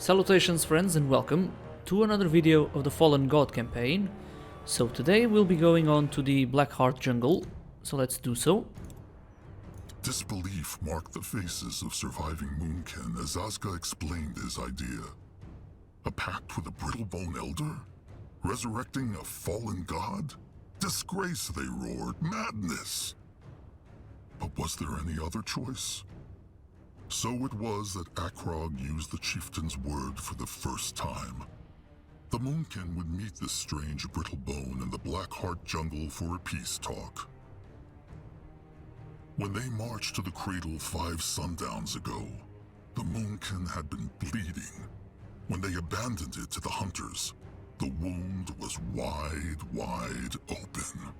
Salutations friends and welcome to another video of the Fallen God campaign. So today we'll be going on to the Blackheart jungle, so let's do so. Disbelief marked the faces of surviving Moonkin as Azka explained his idea. A pact with a Brittlebone Elder? Resurrecting a fallen god? Disgrace, they roared. Madness! But was there any other choice? So it was that Akrog used the chieftain's word for the first time. The Moonkin would meet this strange Brittlebone in the Blackheart jungle for a peace talk. When they marched to the cradle 5 sundowns ago, the Moonkin had been bleeding. When they abandoned it to the hunters, the wound was wide open.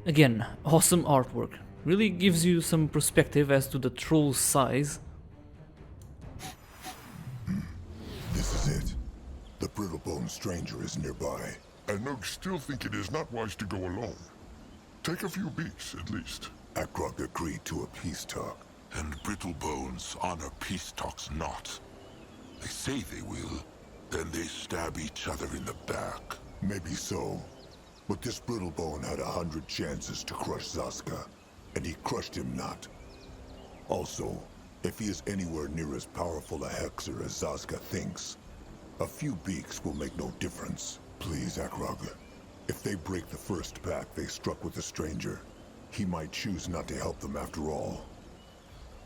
Again, awesome artwork. Really gives you some perspective as to the troll's size. This is it. The Brittlebone stranger is nearby. And Nogue still think it is not wise to go alone. Take a few beats, at least. Akrog agreed to a peace talk. And Brittlebones honor peace talks not. They say they will, then they stab each other in the back. Maybe so. But this Brittlebone had 100 chances to crush Zaska, and he crushed him not. Also, if he is anywhere near as powerful a hexer as Zaska thinks, a few beaks will make no difference. Please, Akrog. If they break the first pact they struck with the stranger, he might choose not to help them after all.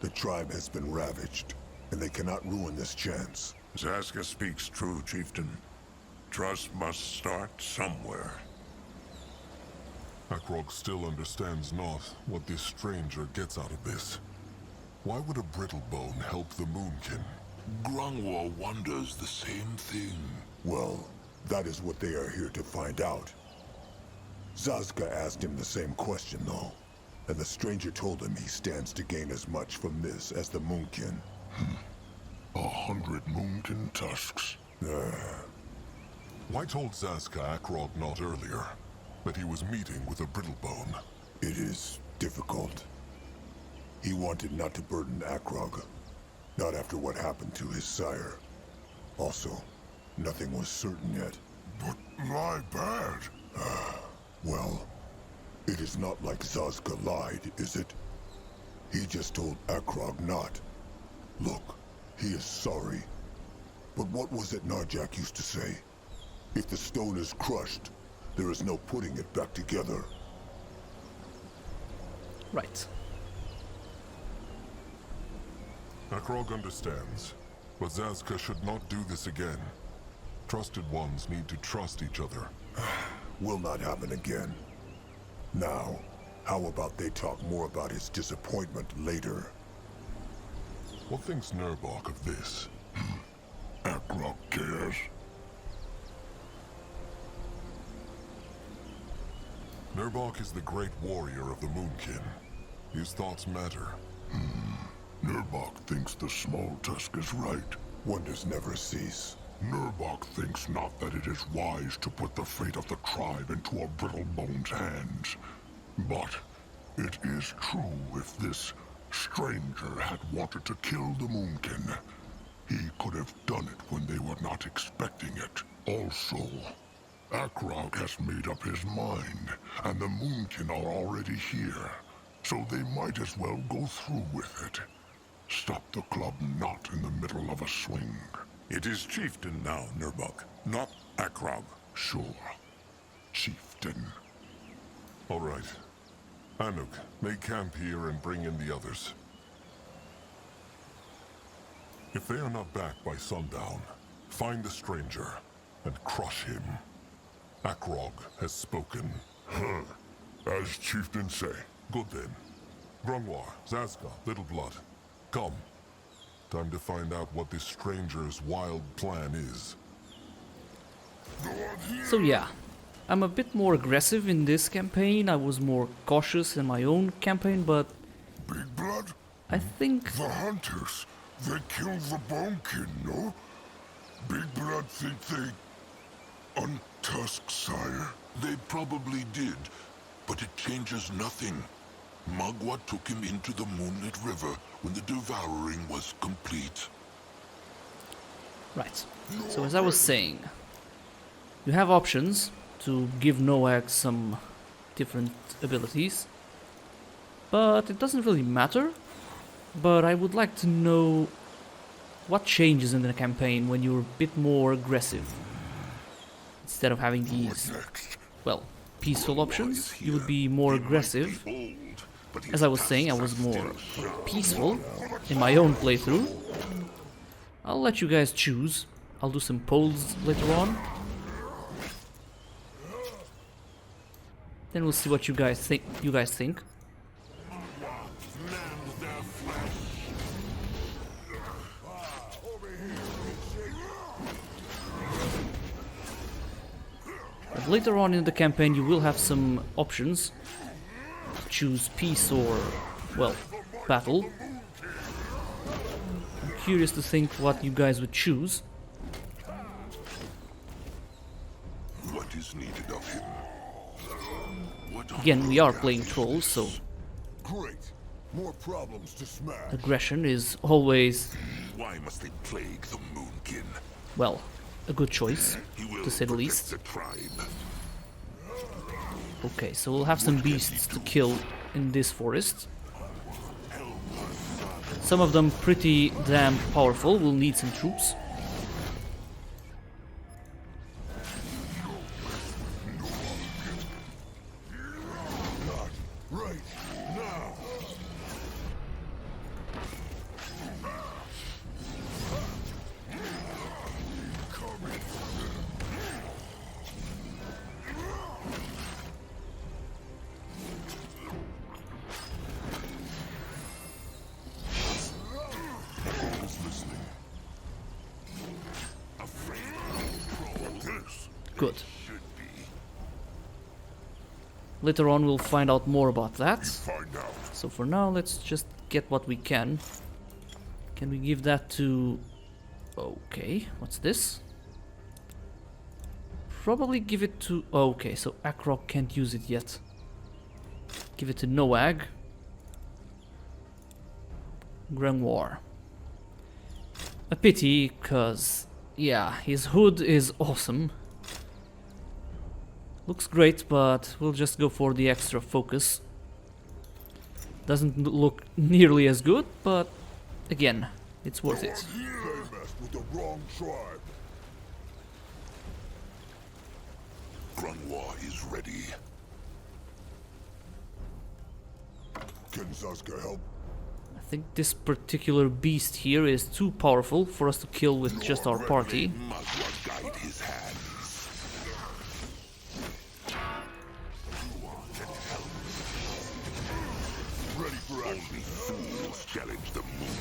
The tribe has been ravaged, and they cannot ruin this chance. Zaska speaks true, chieftain. Trust must start somewhere. Akrog still understands not what this stranger gets out of this. Why would a Brittlebone help the Moonkin? Grungwar wonders the same thing. Well, that is what they are here to find out. Zaska asked him the same question, though, and the stranger told him he stands to gain as much from this as the Moonkin. 100 Moonkin tusks. Why told Zaska Akrog not earlier that he was meeting with a Brittlebone? It is difficult. He wanted not to burden Akrog, not after what happened to his sire. Also, nothing was certain yet. But lie bad. Well, it is not like Zaska lied, is it? He just told Akrog not. Look, he is sorry. But what was it Narjak used to say? If the stone is crushed, there is no putting it back together. Right. Akrog understands, but Zaska should not do this again. Trusted ones need to trust each other. Will not happen again. Now, how about they talk more about his disappointment later? What thinks Nurbok of this? Akrog cares. Nurbok is the great warrior of the Moonkin. His thoughts matter. Nurbok thinks the small tusk is right. Wonders never cease. Nurbok thinks not that it is wise to put the fate of the tribe into a Brittlebone's hands. But it is true if this stranger had wanted to kill the Moonkin, he could have done it when they were not expecting it. Also, Akrog has made up his mind, and the Moonkin are already here, so they might as well go through with it. Stop the club not in the middle of a swing. It is chieftain now, Nurbok, not Akrog. Sure, chieftain. All right. Anuk, make camp here and bring in the others. If they are not back by sundown, find the stranger and crush him. Akrog has spoken. As chieftain say. Good then. Grungwar, Zaska, Little Blood, come. Time to find out what this stranger's wild plan is. So yeah, I'm a bit more aggressive in this campaign. I was more cautious in my own campaign, but Big Blood? I think... The hunters. They killed the Bonekin, no? Big Blood think they... untusk, sire? They probably did, but it changes nothing. Magua took him into the Moonlit River when the devouring was complete. Right. So as I was saying, you have options to give Noag some different abilities, but it doesn't really matter. But I would like to know what changes in the campaign when you're a bit more aggressive. Instead of having these, well, peaceful options, you would be more aggressive. As I was saying, I was more peaceful in my own playthrough. I'll let you guys choose. I'll do some polls later on. Then we'll see what you guys think. But later on in the campaign you will have some options. Choose peace or, well, battle. I'm curious to think what you guys would choose. What is needed of him? Again, we are playing trolls, so Great. More problems to smash. aggression is always, Why must they plague the Moonkin? well, a good choice, He will to say the protect least. the tribe. Okay, so we'll have some beasts to kill in this forest. Some of them pretty damn powerful, we'll need some troops. Right now. Good. Later on we'll find out more about that. Find out. So for now, let's just get what we can. Can we give that to... Okay, what's this? Probably give it to... Okay, so Akrok can't use it yet. Give it to Noag. Grimoire. A pity, cause... yeah, his hood is awesome. Looks great, but we'll just go for the extra focus. Doesn't look nearly as good, but again, it's worth it. They messed with the wrong tribe. Grimoire is ready. Can Zaska help? I think this particular beast here is too powerful for us to kill with just our party. Magua guide his hands. Ready for action. Only fools challenge the moon.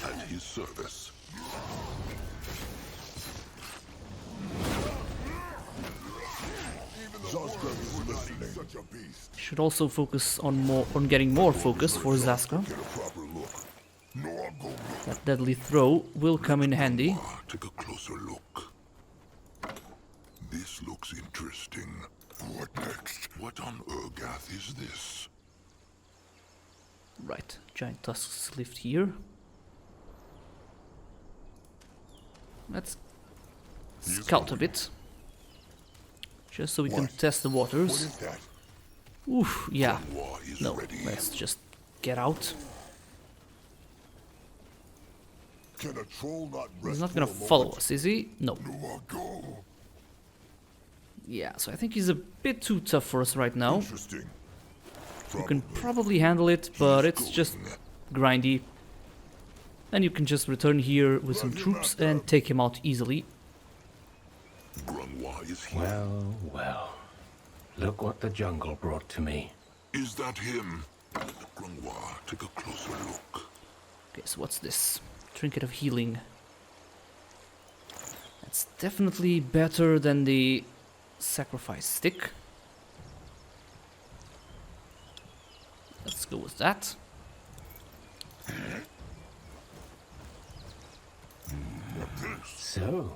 At his service. Zaska is listening. Such a beast. Should also focus on getting more focus for Zaska. Get a proper look. No, I'm going. That deadly throw will come in handy. Take a closer look. This looks interesting. What next? What on Urgath is this? Right, giant tusks lift here. Let's scout a bit. Just so we can What? test the What waters. is that? Oof, yeah. Grimoire is No, ready. let's just get out. Can a troll not rest He's not for gonna a moment? follow us, is he? No. No, I'll go. Yeah, so I think he's a bit too tough for us right now. Interesting. You can probably handle it, but it's just grindy. And you can just return here with some troops and take him out easily. Grimoire is here. Well, well. Look what the jungle brought to me. Is that him? Grimoire, take a closer look. Okay, so what's this? Trinket of Healing. That's definitely better than the Sacrifice Stick. Let's go with that. So,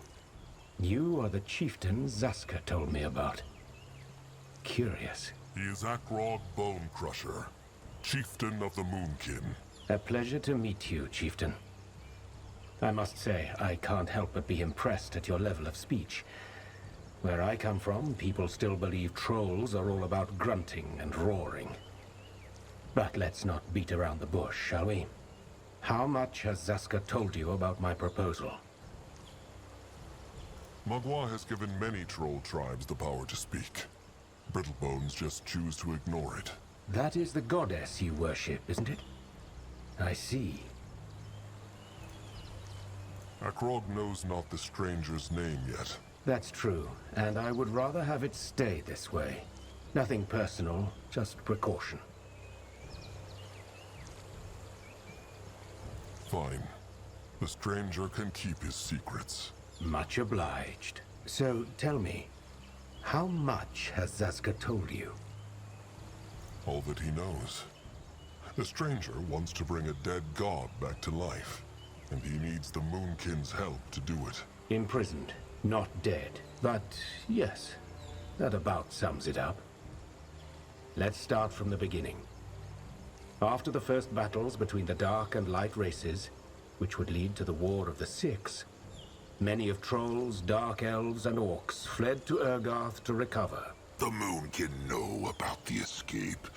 you are the chieftain Zaska told me about. Curious. He is Akrog Bone Crusher, chieftain of the Moonkin. A pleasure to meet you, Chieftain. I must say, I can't help but be impressed at your level of speech. Where I come from, people still believe trolls are all about grunting and roaring. But let's not beat around the bush, shall we? How much has Zaska told you about my proposal? Magua has given many troll tribes the power to speak. Brittlebones just choose to ignore it. That is the goddess you worship, isn't it? I see. Akrog knows not the stranger's name yet. That's true, and I would rather have it stay this way. Nothing personal, just precaution. Fine. The stranger can keep his secrets. Much obliged. So, tell me, how much has Zaska told you? All that he knows. The stranger wants to bring a dead god back to life, and he needs the Moonkin's help to do it. Imprisoned, not dead. But, yes, that about sums it up. Let's start from the beginning. After the first battles between the Dark and Light races, which would lead to the War of the Six, many of Trolls, Dark Elves, and Orcs fled to Urgarth to recover. The Moonkin know about the escape.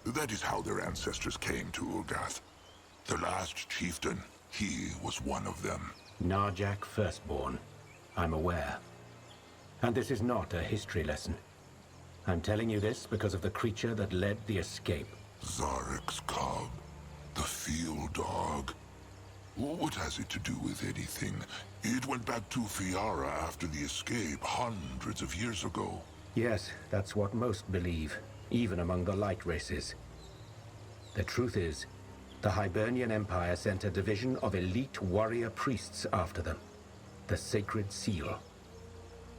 That is how their ancestors came to Urgath. The last chieftain, he was one of them. Narjak Firstborn. I'm aware. And this is not a history lesson. I'm telling you this because of the creature that led the escape. Zarek's cub, the field dog. What has it to do with anything? It went back to Fiara after the escape, hundreds of years ago. Yes, that's what most believe, even among the light races. The truth is, the Hibernian Empire sent a division of elite warrior priests after them, the Sacred Seal.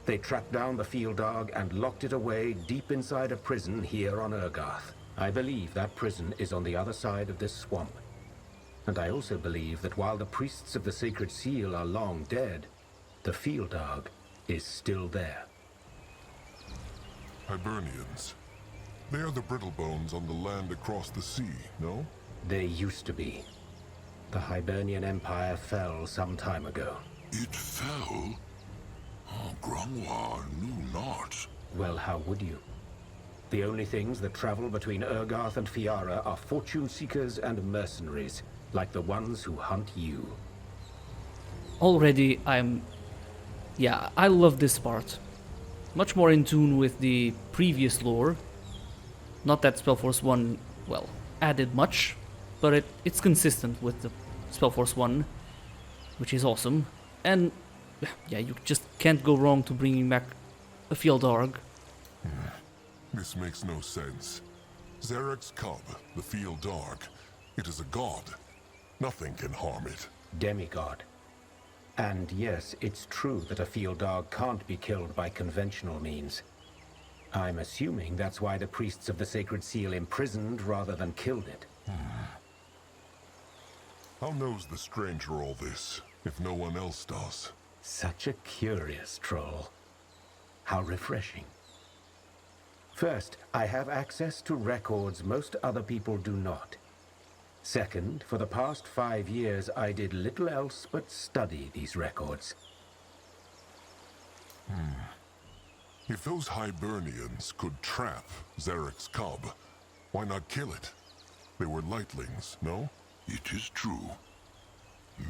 They tracked down the field dog and locked it away deep inside a prison here on Urgarth. I believe that prison is on the other side of this swamp. And I also believe that while the priests of the Sacred Seal are long dead, the field dog is still there. Hibernians. They are the Brittlebones on the land across the sea, no? They used to be. The Hibernian Empire fell some time ago. It fell? Oh, Grangwa knew not. Well, how would you? The only things that travel between Urgarth and Fiara are fortune seekers and mercenaries, like the ones who hunt you. Already yeah, I love this part. Much more in tune with the previous lore. Not that SpellForce 1, well, added much, but it's consistent with the SpellForce 1, which is awesome. And yeah, you just can't go wrong to bringing back a field dog. This makes no sense. Zarek's cub, the field dog, it is a god. Nothing can harm it. Demigod. And yes, it's true that a field dog can't be killed by conventional means. I'm assuming that's why the priests of the Sacred Seal imprisoned rather than killed it. How knows the stranger all this, if no one else does? Such a curious troll. How refreshing. First, I have access to records most other people do not. Second, for the past 5 years, I did little else but study these records. If those Hibernians could trap Zarek's cub, why not kill it? They were lightlings, no? It is true.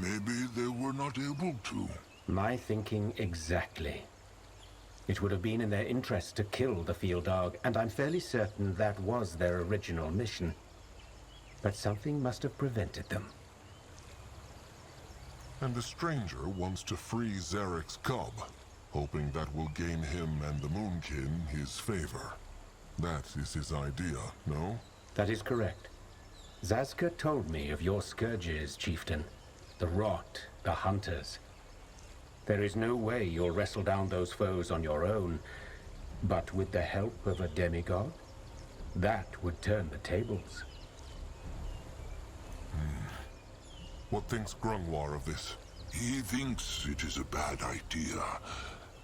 Maybe they were not able to. My thinking exactly. It would have been in their interest to kill the field dog, and I'm fairly certain that was their original mission. But something must have prevented them. And the stranger wants to free Zarek's cub, hoping that will gain him and the Moonkin his favor. That is his idea, no? That is correct. Zaska told me of your scourges, Chieftain. The Rot, the Hunters. There is no way you'll wrestle down those foes on your own, but with the help of a demigod, that would turn the tables. What thinks Grungwar of this? He thinks it is a bad idea.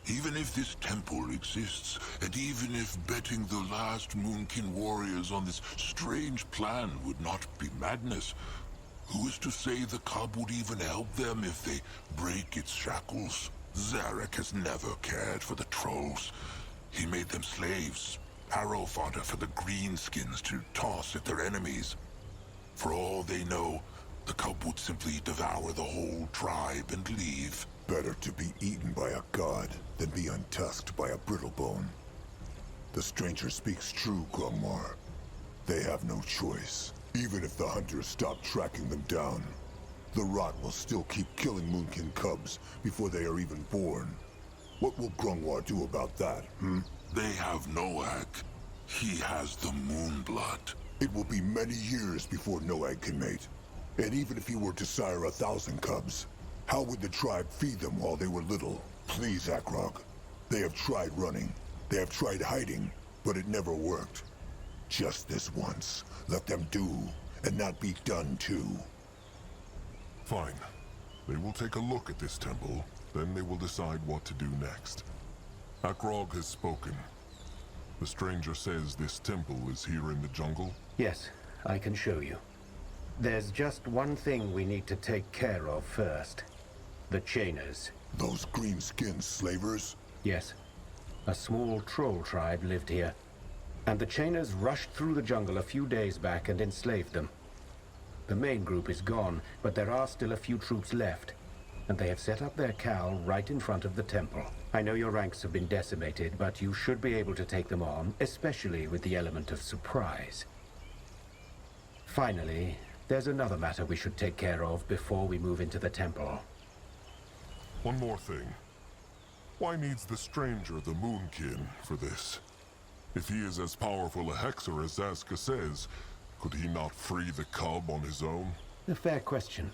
Even if this temple exists, and even if betting the last Moonkin warriors on this strange plan would not be madness, Who is to say the cub would even help them if they break its shackles? Zarek has never cared for the trolls. He made them slaves, arrow fodder for the greenskins to toss at their enemies. For all they know, the cub would simply devour the whole tribe and leave. Better to be eaten by a god than be untusked by a brittlebone. The stranger speaks true, Grungmar. They have no choice. Even if the hunters stop tracking them down, the rot will still keep killing Moonkin cubs before they are even born. What will Grungmar do about that, They have Noag. He has the Moonblood. It will be many years before Noag can mate. And even if he were to sire 1,000 cubs, how would the tribe feed them while they were little? Please, Akrog. They have tried running. They have tried hiding, but it never worked. Just this once. Let them do, and not be done too. Fine. They will take a look at this temple, then they will decide what to do next. Akrog has spoken. The stranger says this temple is here in the jungle. Yes, I can show you. There's just one thing we need to take care of first. The Chainers. Those green-skinned slavers? Yes. A small troll tribe lived here. And the Chainers rushed through the jungle a few days back and enslaved them. The main group is gone, but there are still a few troops left. And they have set up their cowl right in front of the temple. I know your ranks have been decimated, but you should be able to take them on, especially with the element of surprise. Finally, there's another matter we should take care of before we move into the temple. One more thing. Why needs the stranger the Moonkin for this? If he is as powerful a hexer as Zaska says, could he not free the cub on his own? A fair question.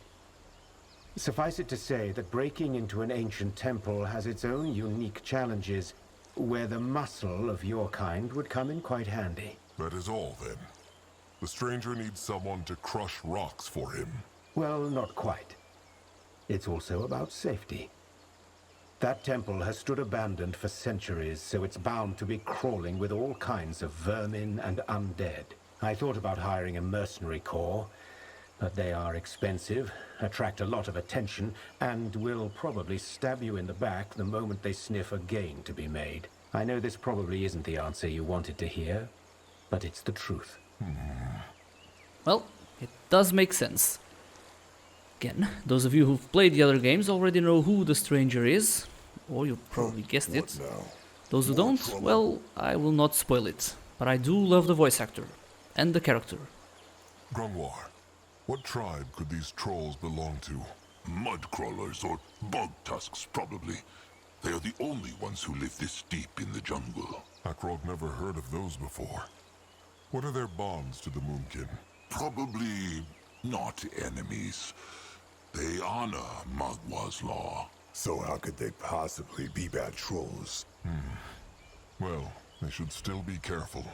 Suffice it to say that breaking into an ancient temple has its own unique challenges, where the muscle of your kind would come in quite handy. That is all, then. The stranger needs someone to crush rocks for him. Well, not quite. It's also about safety. That temple has stood abandoned for centuries, so it's bound to be crawling with all kinds of vermin and undead. I thought about hiring a mercenary corps, but they are expensive, attract a lot of attention, and will probably stab you in the back the moment they sniff a gain to be made. I know this probably isn't the answer you wanted to hear, but it's the truth. Well, it does make sense. Again, those of you who've played the other games already know who the stranger is, or you probably guessed it. Now? Those who don't, well, I will not spoil it, but I do love the voice actor and the character. Grungwar, what tribe could these trolls belong to? Mud crawlers or bog tusks, probably. They are the only ones who live this deep in the jungle. Akrog never heard of those before. What are their bonds to the Moonkin? Probably not enemies. They honor Magwa's law. So how could they possibly be bad trolls? Well, they should still be careful.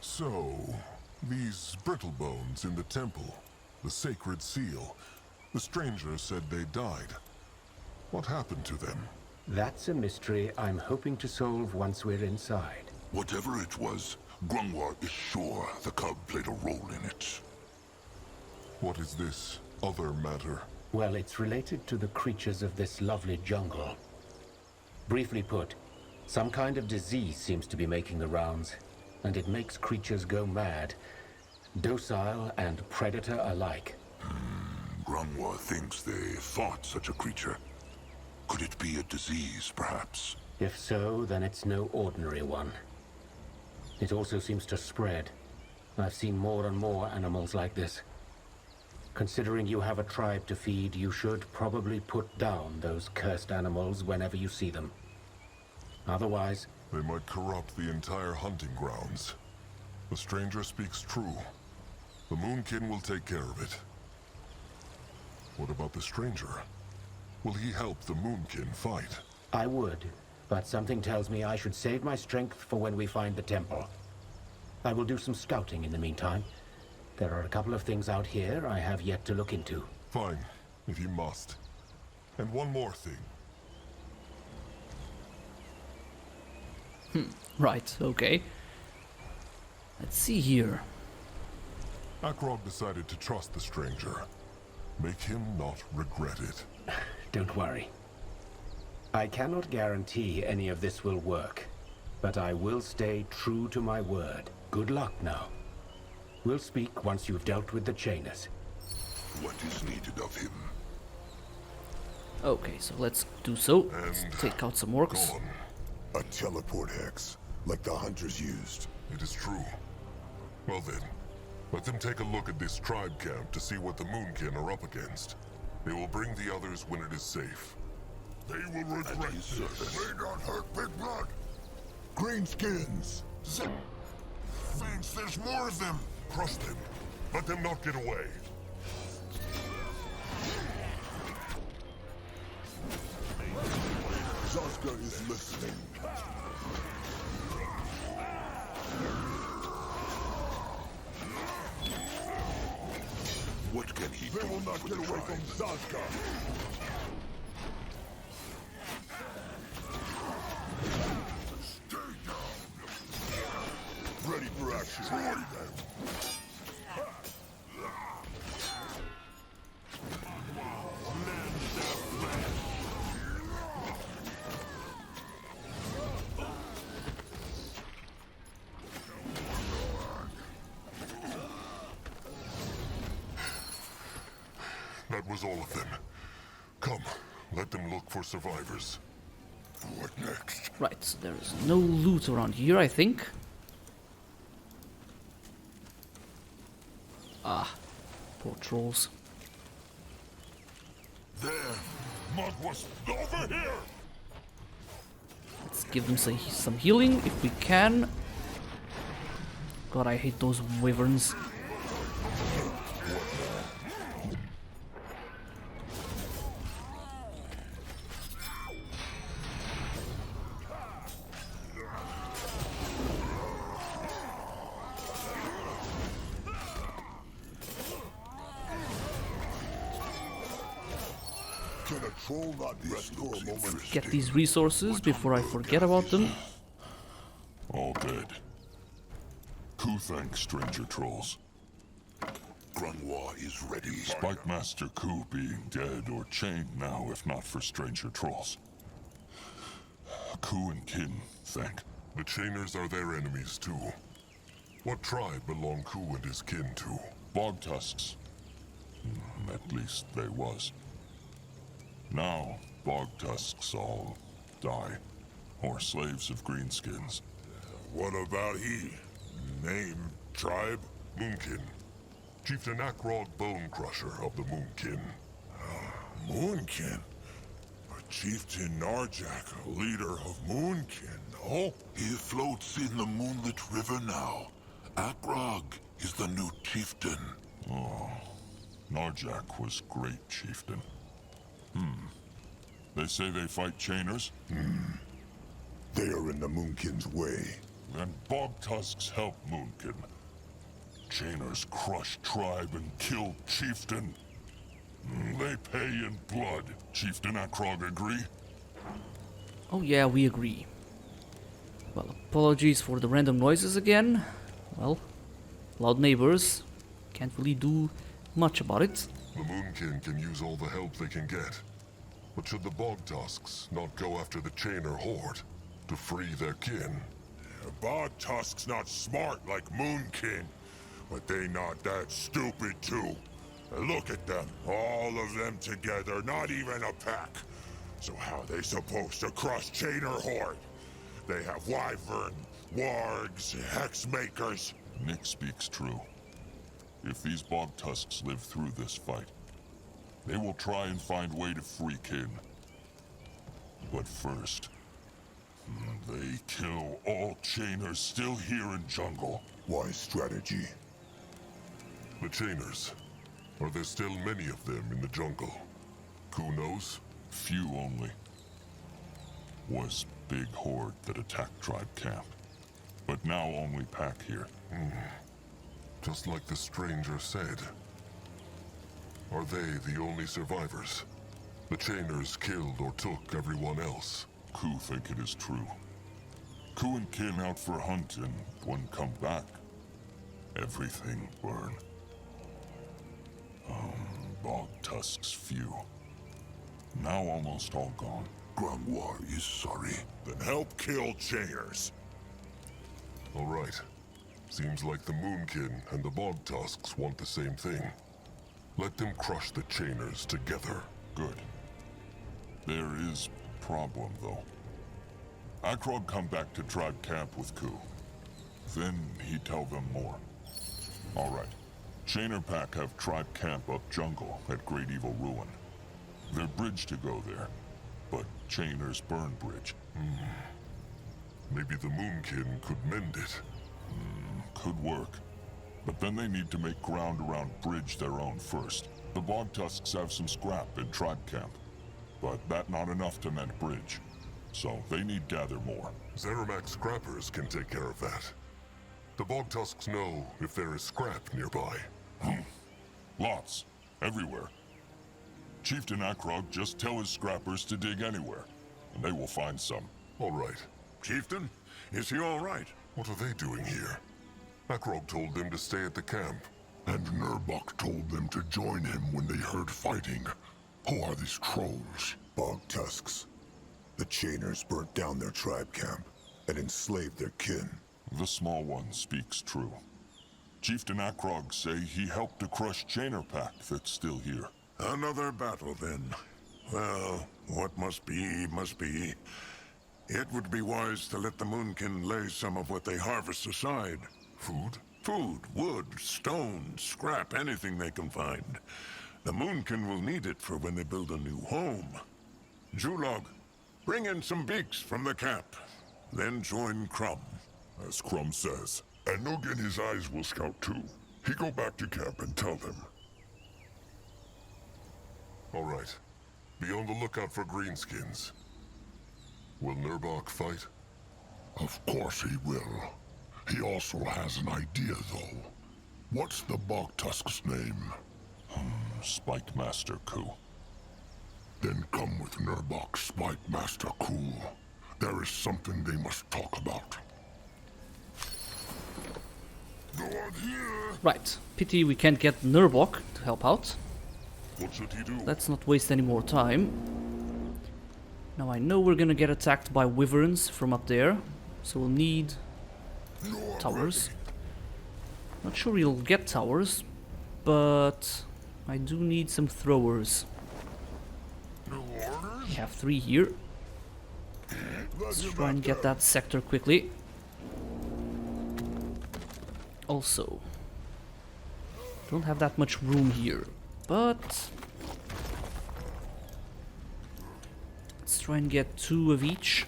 So, these brittle bones in the temple, the sacred seal, the stranger said they died. What happened to them? That's a mystery I'm hoping to solve once we're inside. Whatever it was, Grungwar is sure the cub played a role in it. What is this other matter? Well, it's related to the creatures of this lovely jungle. Briefly put, some kind of disease seems to be making the rounds, and it makes creatures go mad, docile and predator alike. Grungwar thinks they fought such a creature. Could it be a disease, perhaps? If so, then it's no ordinary one. It also seems to spread. I've seen more and more animals like this. Considering you have a tribe to feed, you should probably put down those cursed animals whenever you see them. Otherwise, They might corrupt the entire hunting grounds. The stranger speaks true. The Moonkin will take care of it. What about the stranger? Will he help the Moonkin fight? I would, but something tells me I should save my strength for when we find the temple. I will do some scouting in the meantime. There are a couple of things out here I have yet to look into. Fine, if you must. And one more thing. Right, okay. Let's see here. Akrog decided to trust the stranger. Make him not regret it. Don't worry. I cannot guarantee any of this will work, but I will stay true to my word. Good luck now. We'll speak once you've dealt with the Chainers. What is needed of him? Okay, so let's do so. Let's And take out some orcs. Gone. A teleport hex, like the hunters used. It is true. Well then, let them take a look at this tribe camp to see what the Moonkin are up against. They will bring the others when it is safe. They will regret this. May not hurt Big Blood. Greenskins! Thanks, there's more of them! Crush them. Let them not get away. Zaska is listening. What can he They do will not for get the away tribe? from Zaska. Stay down. Ready for action. Destroy them. That was all of them. Come, let them look for survivors. What next? Right, so there is no loot around here, I think. Ah, poor trolls. There! Mud was over here! Let's give them some healing if we can. God, I hate those wyverns. Can a troll not rest for a moment? Get these resources before I forget about them. All dead. Who thanks stranger trolls? Grunwa is ready. Spike Master Ku being dead or chained now if not for stranger trolls. Ku and Kin thank. The Chainers are their enemies too. What tribe belong Ku and his kin to? Bog Tusks. At least they was. Now, Bog Tusks all die. Or slaves of greenskins. What about he? Name, tribe? Moonkin. Chieftain Akrog Bone Crusher of the Moonkin. Moonkin? But Chieftain Narjak, leader of Moonkin, no? He floats in the moonlit river now. Akrog is the new chieftain. Oh, Narjak was great chieftain. They say they fight Chainers? They are in the Moonkin's way. And Bog Tusks help Moonkin. Chainers crush tribe and kill chieftain. They pay in blood. Chieftain Akrog agree? Oh yeah, we agree. Well, apologies for the random noises again. Well, loud neighbors. Can't really do much about it. The Moonkin can use all the help they can get. But should the Bog Tusks not go after the Chainer horde to free their kin? Bog Tusks not smart like Moonkin, but they not that stupid too. Look at them, all of them together, not even a pack. So how they supposed to crush Chainer horde? They have wyvern, wargs, hex makers. Nick speaks true. If these Bog Tusks live through this fight, they will try and find way to free kin. But first, they kill all Chainers still here in jungle. Wise strategy. The Chainers. Are there still many of them in the jungle? Who knows? Few only. Was big horde that attacked tribe camp. But now only pack here. Just like the stranger said. Are they the only survivors? The Chainers killed or took everyone else. Ku think it is true. Ku and Kin out for hunt and when come back, everything burn. tusks few. Now almost all gone. Grungwar is sorry. Then help kill Chainers. All right. Seems like the Moonkin and the Bog Tusks want the same thing. Let them crush the Chainers together. Good. There is problem, though. Akrog come back to tribe camp with Ku. Then he tell them more. All right. Chainer Pack have tribe camp up jungle at Great Evil Ruin. Their bridge to go there, but Chainers burn bridge. Maybe the Moonkin could mend it. Could work. But then they need to make ground around bridge their own first. The Bog Tusks have some scrap in tribe camp, but that not enough to mend bridge. So they need gather more. Zeramak scrappers can take care of that. The Bog Tusks know if there is scrap nearby. Lots. Everywhere. Chieftain Akrog just tell his scrappers to dig anywhere, and they will find some. All right. Chieftain, is he all right? What are they doing here? Akrog told them to stay at the camp. And Nurbok told them to join him when they heard fighting. Who are these trolls? Bog Tusks. The Chainers burnt down their tribe camp and enslaved their kin. The small one speaks true. Chieftain Akrog say he helped to crush Chainer Pack that's still here. Another battle, then. Well, what must be, must be. It would be wise to let the Moonkin lay some of what they harvest aside. Food? Food, wood, stone, scrap, anything they can find. The Moonkin will need it for when they build a new home. Julog, bring in some beaks from the camp. Then join Crumb. As Crumb says. And Noog and his eyes will scout too. He go back to camp and tell them. All right. Be on the lookout for greenskins. Will Nurbok fight? Of course he will. He also has an idea, though. What's the Bog Tusk's name? Spike Master Ku. Then come with Nurbok Spike Master Ku. There is something they must talk about. Go on here! Right. Pity we can't get Nurbok to help out. What should he do? Let's not waste any more time. Now I know we're gonna get attacked by wyverns from up there, so we'll need towers. Not sure we'll get towers, but I do need some throwers. We have 3 here. Let's try and get that sector quickly. Also, don't have that much room here, but let's try and get 2 of each.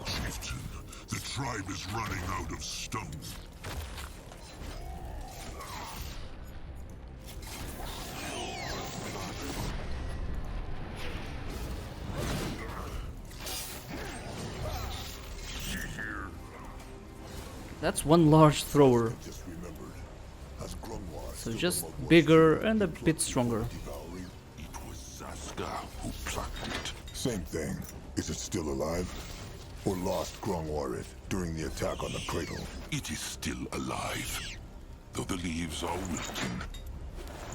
Chieftain, the tribe is running out of stone. That's one large thrower, Just remembered, as Grungwar so still just the most bigger and a bit stronger. devouring. It was Zaska who plucked it. Same thing. Is it still alive? Or lost Grungwar it during the attack on the cradle? It is still alive, though the leaves are wilting.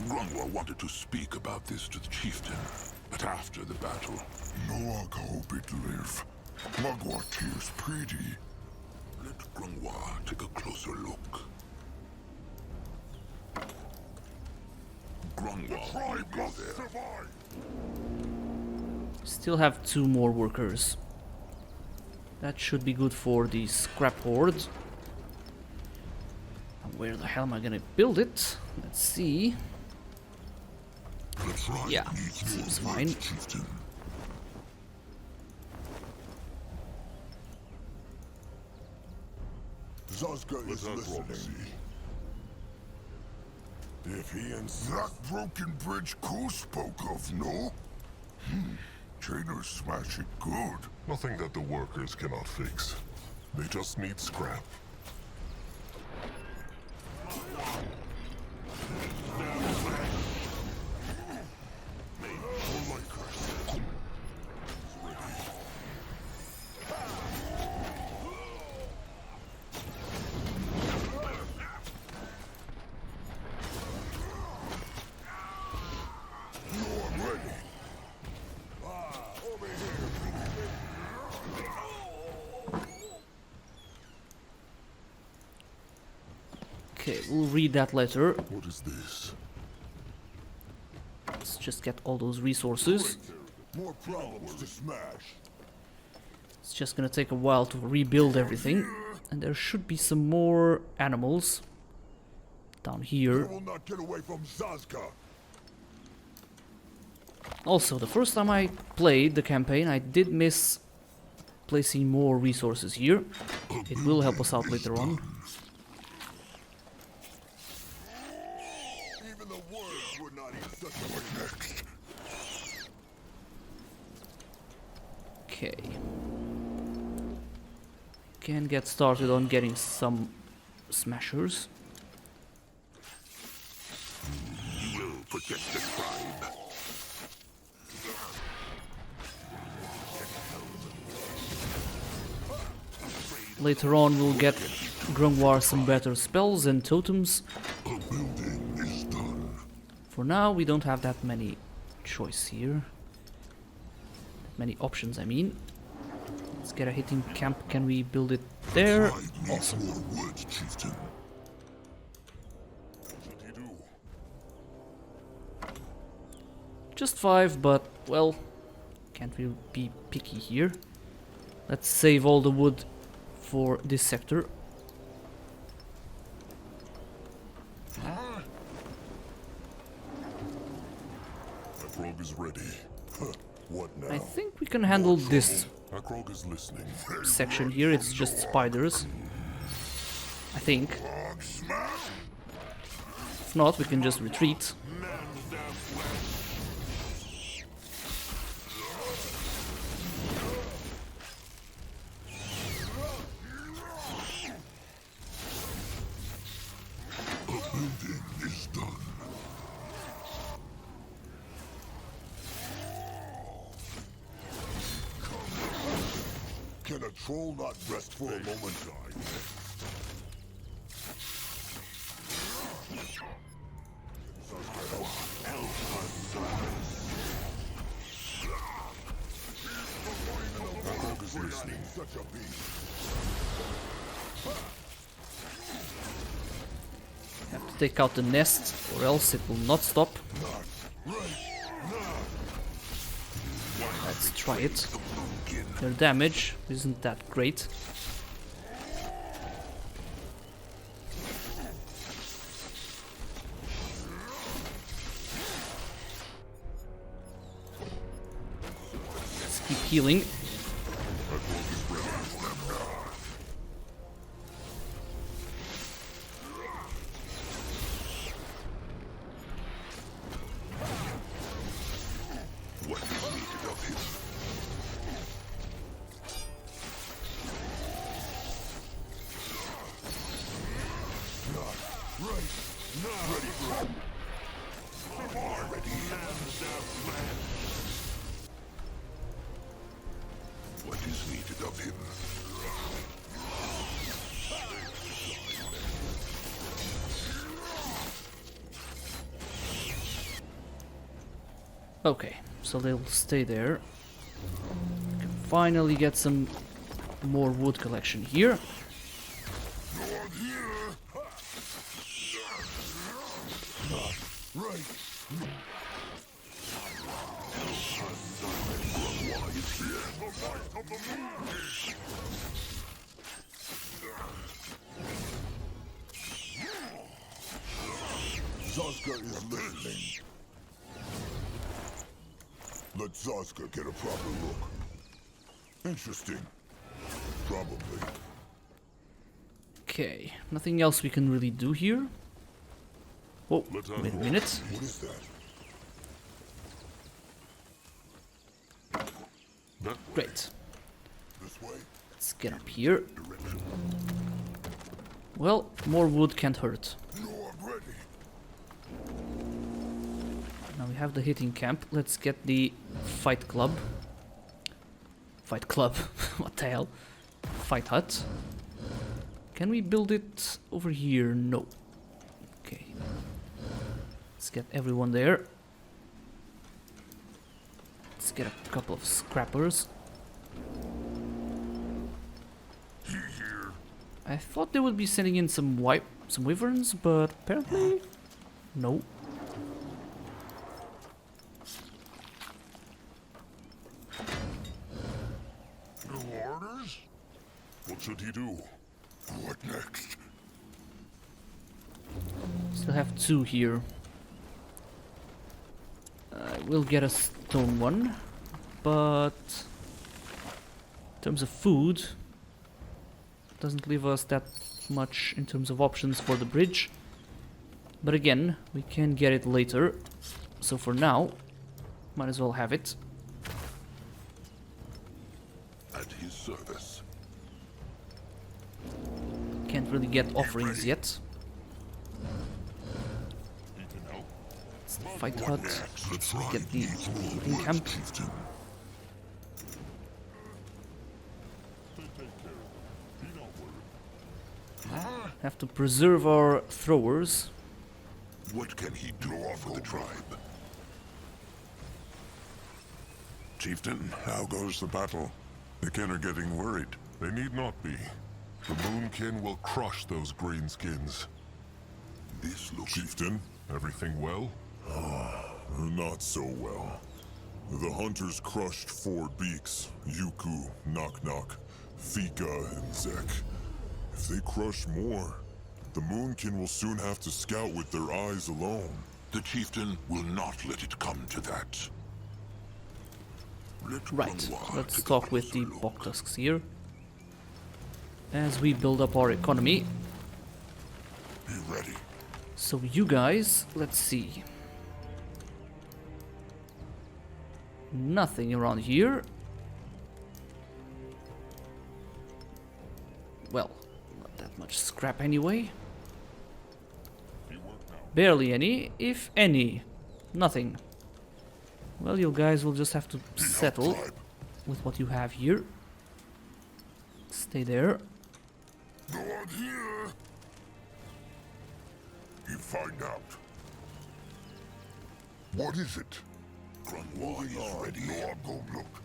Grungwar wanted to speak about this to the chieftain, but after the battle, Noag hope it live. Magwati is pretty. let Grungwar take a closer look. Grungwar will go there. Survive. Still have 2 more workers. That should be good for the scrap horde. And where the hell am I gonna build it? Let's see. The tribe Yeah, needs more seems words, fine. Chieftain. Zazka is Let that roll, listening. If he insists, That broken bridge Ku spoke of, no? Trainers smash it good. Nothing that the workers cannot fix. They just need scrap. Okay, we'll read that later. What is this? Let's just get all those resources. More problems to smash. It's just gonna take a while to rebuild everything. And there should be some more animals down You here. will not get away from Zazka. Also, the first time I played the campaign, I did miss placing more resources here. It will help us out later on. Even the worms would not eat such a next. Okay. Can get started on getting some smashers. Will protect the tribe. Later on we'll get Grungwar some better spells and totems. A building is done. For now we don't have that many choice here. Many options, I mean. Let's get a hitting camp. Can we build it there? Tribe needs more wood, chieftain. Just 5, but, well, can't we be picky here? Let's save all the wood for this sector. Akrog is ready. What now? I think we can handle this Akrog is listening. section here. It's just spiders. I think. If not, we can just retreat. Building is done. Can a troll not rest for a moment? Akrog is listening. Such a beast. Have to take out the nest, or else it will not stop. Let's try it. Their damage isn't that great. Let's keep healing. What is needed of him? What is needed of him? Okay, so they'll stay there. We can finally get some more wood collection here. Zazka is listening. Let Zazka get a proper look. Interesting. Probably. Okay, nothing else we can really do here. Oh, wait a minute. What is that? Great. This way? Let's get up here. Well, more wood can't hurt. No, I'm ready. Now we have the hitting camp. Let's get the fight club. Fight club. What the hell? Fight hut. Can we build it over here? No. Okay. Let's get everyone there. Let's get a couple of scrappers. I thought they would be sending in some some wyverns, but apparently no. No orders? What should he do? What next? Still have 2 here. We'll get a stone one, but in terms of food, doesn't leave us that much in terms of options for the bridge. But again, we can get it later, so for now, might as well have it. At his service. Can't really get offerings yet. It's the fight hut. Let's get the eating camp. Have to preserve our throwers. What can he do for the tribe? Chieftain, how goes the battle? The kin are getting worried. They need not be. The Moonkin will crush those greenskins. This looks... Chieftain, everything well? Not so well. The hunters crushed 4 beaks. Yuku, Knock Knock, Thika, and Zek. If they crush more, the Moonkin will soon have to scout with their eyes alone. The chieftain will not let it come to that. Right, let's talk with the Bogtusks here. As we build up our economy. Be ready. So you guys, let's see. Nothing around here. Well, not that much scrap anyway. Barely any, if any. Nothing. Well, you guys will just have to settle with what you have here. Stay there. Go on here! You find out. What is it? Grunwald is ready. No, I'll go look.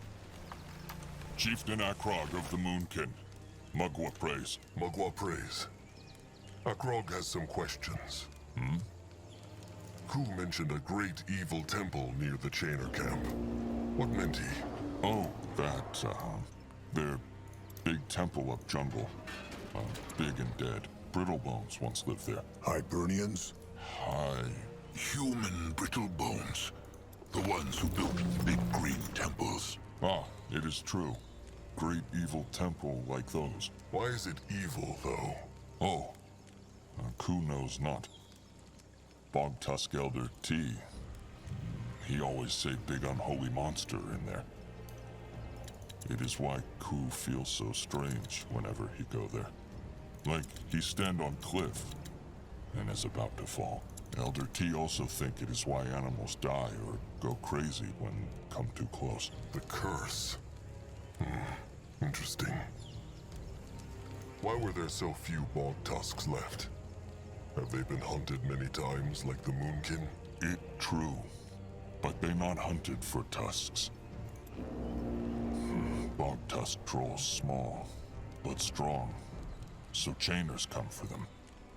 Chieftain Akrog of the Moonkin. Mugwa prays. Mugwa prays. Akrog has some questions. Ku mentioned a great evil temple near the Chainer camp. What meant he? Oh, that, their big temple up jungle. Big and dead. Brittlebones once lived there. Hibernians? Hi. Human brittle bones. The ones who built the big green temples. Ah, it is true. Great evil temple like those. Why is it evil, though? Oh, Ku knows not. Bog Tusk Elder T. He always say big unholy monster in there. It is why Ku feels so strange whenever he go there. Like he stand on cliff and is about to fall. Elder T also think it is why animals die or go crazy when come too close. The curse. Interesting. Why were there so few bog tusks left? Have they been hunted many times like the Moonkin? It true, but they not hunted for tusks. Bog tusk trolls small, but strong, so chainers come for them.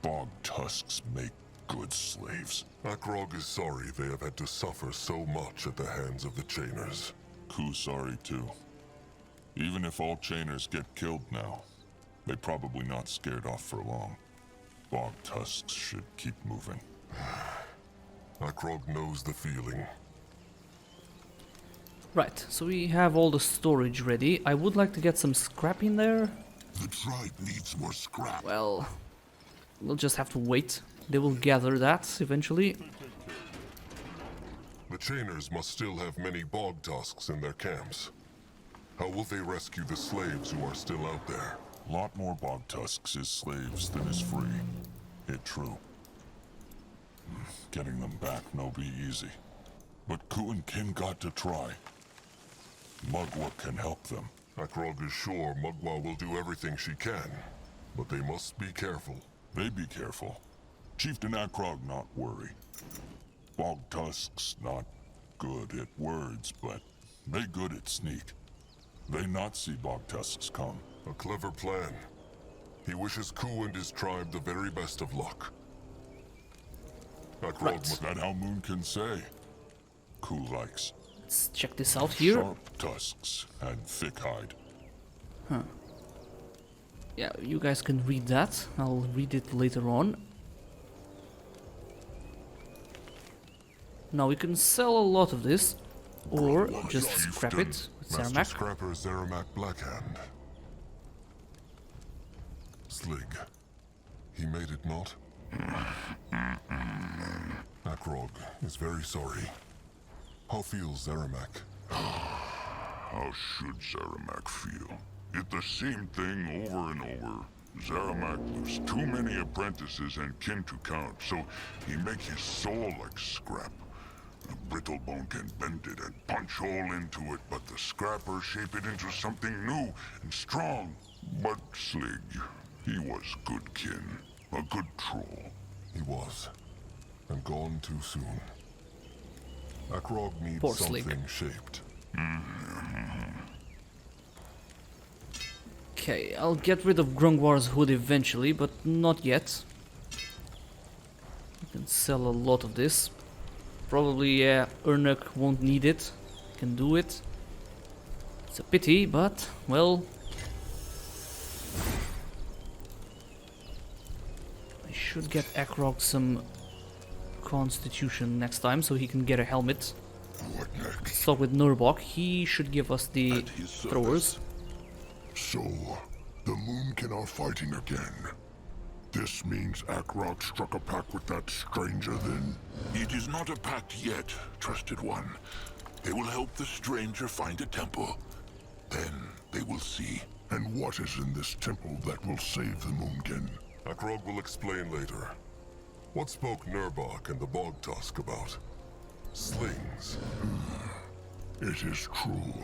Bog tusks make good slaves. Akrog is sorry they have had to suffer so much at the hands of the chainers. Ku sorry too. Even if all chainers get killed now, they probably not scared off for long. Bog tusks should keep moving. Akrog knows the feeling. Right, so we have all the storage ready. I would like to get some scrap in there. The tribe needs more scrap. Well, we'll just have to wait. They will gather that eventually. The chainers must still have many bog tusks in their camps. How will they rescue the slaves who are still out there? Lot more bog tusks is slaves than is free. It true. Getting them back no be easy. But Ku and Kin got to try. Mugwa can help them. Akrog is sure Mugwa will do everything she can, but they must be careful. They be careful. Chieftain Akrog not worry. Bog tusks not good at words, but they good at sneak. They not see bog tusks come. A clever plan. He wishes Ku and his tribe the very best of luck. Akrog, Right. was that how Moon can say? Ku likes Let's check this out here. sharp tusks and thick hide. Yeah, you guys can read that. I'll read it later on. Now we can sell a lot of this, or just scrap it with Master Zermac. Scrapper Zermac Blackhand. Slig. He made it not? Akrog is very sorry. How feels Zermac? How should Zermac feel? It's the same thing over and over. Zermac lives too many apprentices and kin to count, so he makes his soul like scrap. The brittle bone can bend it and punch hole into it, but the scrapper shape it into something new and strong. But Slig, he was good kin, a good troll. He was. And gone too soon. Akrog needs Poor Slig. something shaped. Okay, I'll get rid of Grungwar's hood eventually, but not yet. You can sell a lot of this. Probably, Ernuk won't need it. Can do it. It's a pity, but, well... I should get Akrog some constitution next time, so he can get a helmet. What next? Talk with Nurbok, he should give us the At his service. throwers. So, the Moonkin are fighting again. This means Akrog struck a pact with that stranger, then? It is not a pact yet, trusted one. They will help the stranger find a temple. Then they will see. And what is in this temple that will save the Moonkin? Akrog will explain later. What spoke Nurbok and the Bog Tusk about? Slings. It is true.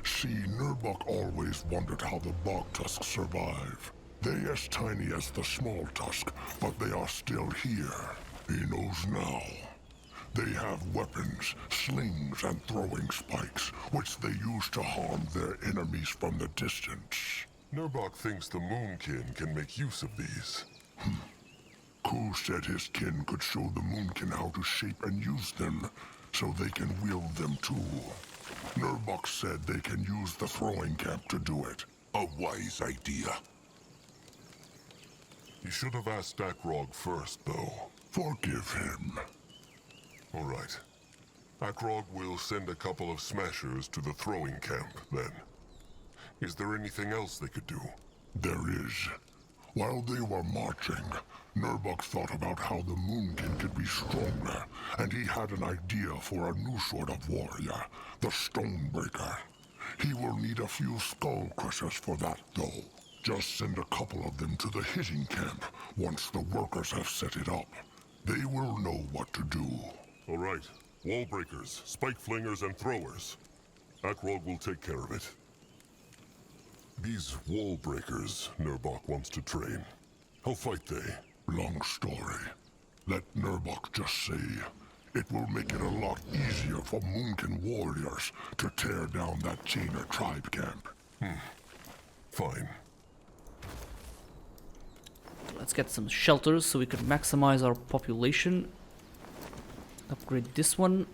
See, Nurbok always wondered how the Bog Tusk survive. They as tiny as the Small Tusk, but they are still here. He knows now. They have weapons, slings, and throwing spikes, which they use to harm their enemies from the distance. Nurbok thinks the Moonkin can make use of these. Ku said his kin could show the Moonkin how to shape and use them, so they can wield them too. Nurbok said they can use the throwing camp to do it. A wise idea. He should have asked Akrog first, though. Forgive him. All right. Akrog will send a couple of smashers to the throwing camp, then. Is there anything else they could do? There is. While they were marching, Nurbok thought about how the Moonkin could be stronger, and he had an idea for a new sort of warrior, the Stonebreaker. He will need a few skull crushers for that, though. Just send a couple of them to the hitting camp once the workers have set it up. They will know what to do. All right. Wall breakers, spike flingers, and throwers. Akrog will take care of it. These wall breakers Nurbok wants to train. How fight they? Long story. Let Nurbok just say, it will make it a lot easier for Moonkin warriors to tear down that Chainer tribe camp. Fine. Let's get some shelters so we can maximize our population. Upgrade this one.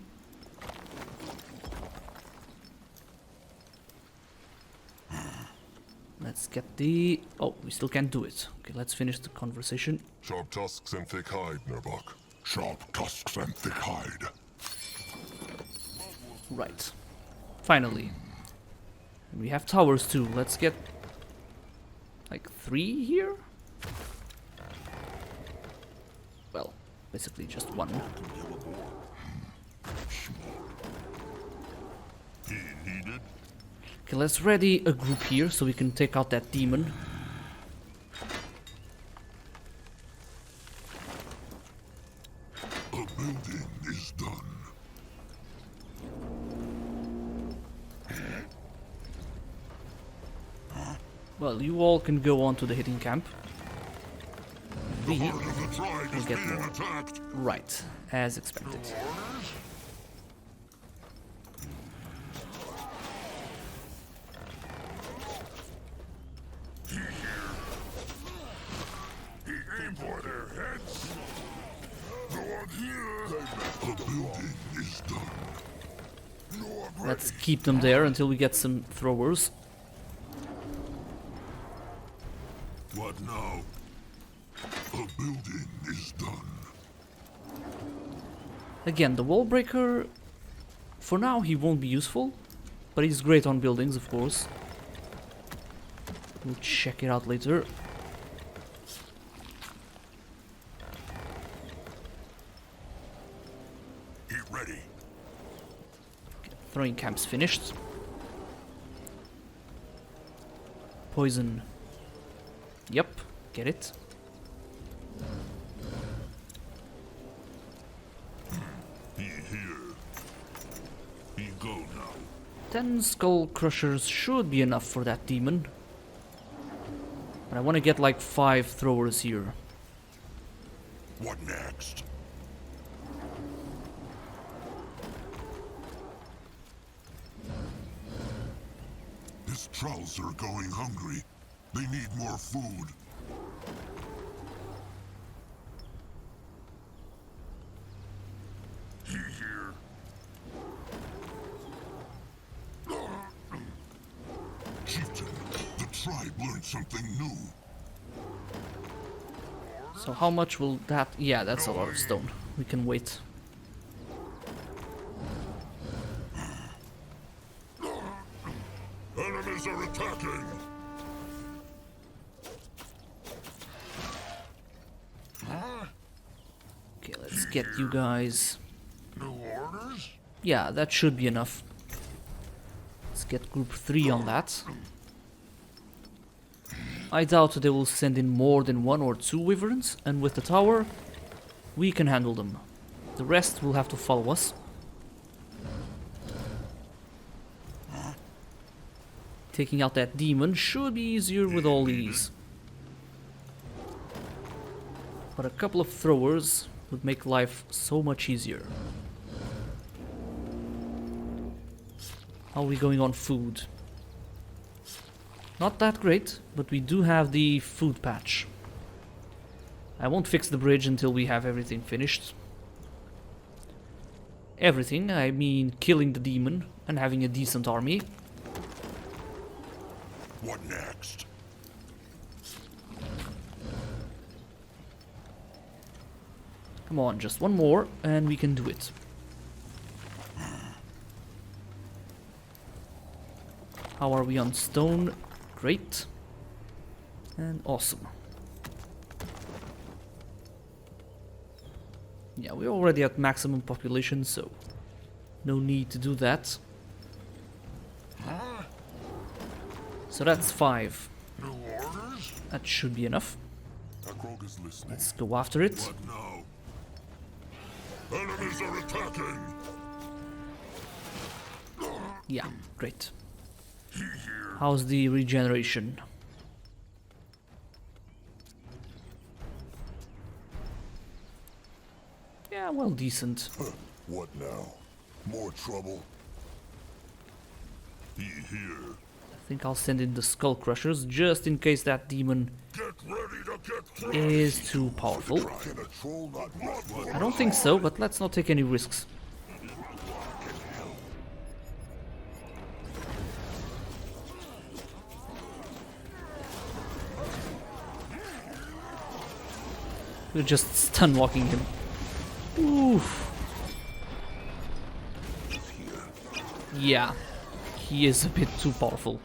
Let's get the... Oh, we still can't do it. Okay, let's finish the conversation. Sharp tusks and thick hide, Nurbok. Sharp tusks and thick hide. Right. Finally. And we have towers too. Let's get... like 3 here? Well, basically just one. He needed. Okay, let's ready a group here so we can take out that demon. A building is done. Well, you all can go on to the hitting camp. We Part of the tribe is get being more. attacked. Right, as expected. aim for their heads. No one here. The building is done. Let's keep them there until we get some throwers. What now? The building is done. Again, the wall breaker, for now he won't be useful, but he's great on buildings, of course. We'll check it out later. Get ready. Throwing camp's finished. Poison. Yep, get it. He here. He go now. 10 skull crushers should be enough for that demon. But I want to get like 5 throwers here. What next? His trolls are going hungry. They need more food. He here. Chieftain, the tribe learned something new. So how much will that... Yeah, that's a lot of stone. We can wait. Enemies are attacking. Okay, let's get you guys... New orders? Yeah, that should be enough. Let's get group 3 on that. I doubt they will send in more than 1 or 2 wyverns, and with the tower, we can handle them. The rest will have to follow us. Taking out that demon should be easier with all these. But a couple of throwers would make life so much easier. How are we going on food? Not that great, but we do have the food patch. I won't fix the bridge until we have everything finished. Everything, I mean killing the demon and having a decent army. What next? Come on, just one more and we can do it. How are we on stone? Great. And awesome. Yeah, we're already at maximum population, so no need to do that. So that's 5. New orders? That should be enough. Akrog is listening. Let's go after it. What now? Enemies are attacking. Yeah, great. He here. How's the regeneration? Yeah, well, decent. What now? More trouble? He here. I think I'll send in the skull crushers just in case that demon Get ready to get crushed. is too powerful. Can a troll not run? I don't think so, but let's not take any risks. We're just stun walking him. Oof. Yeah, he is a bit too powerful.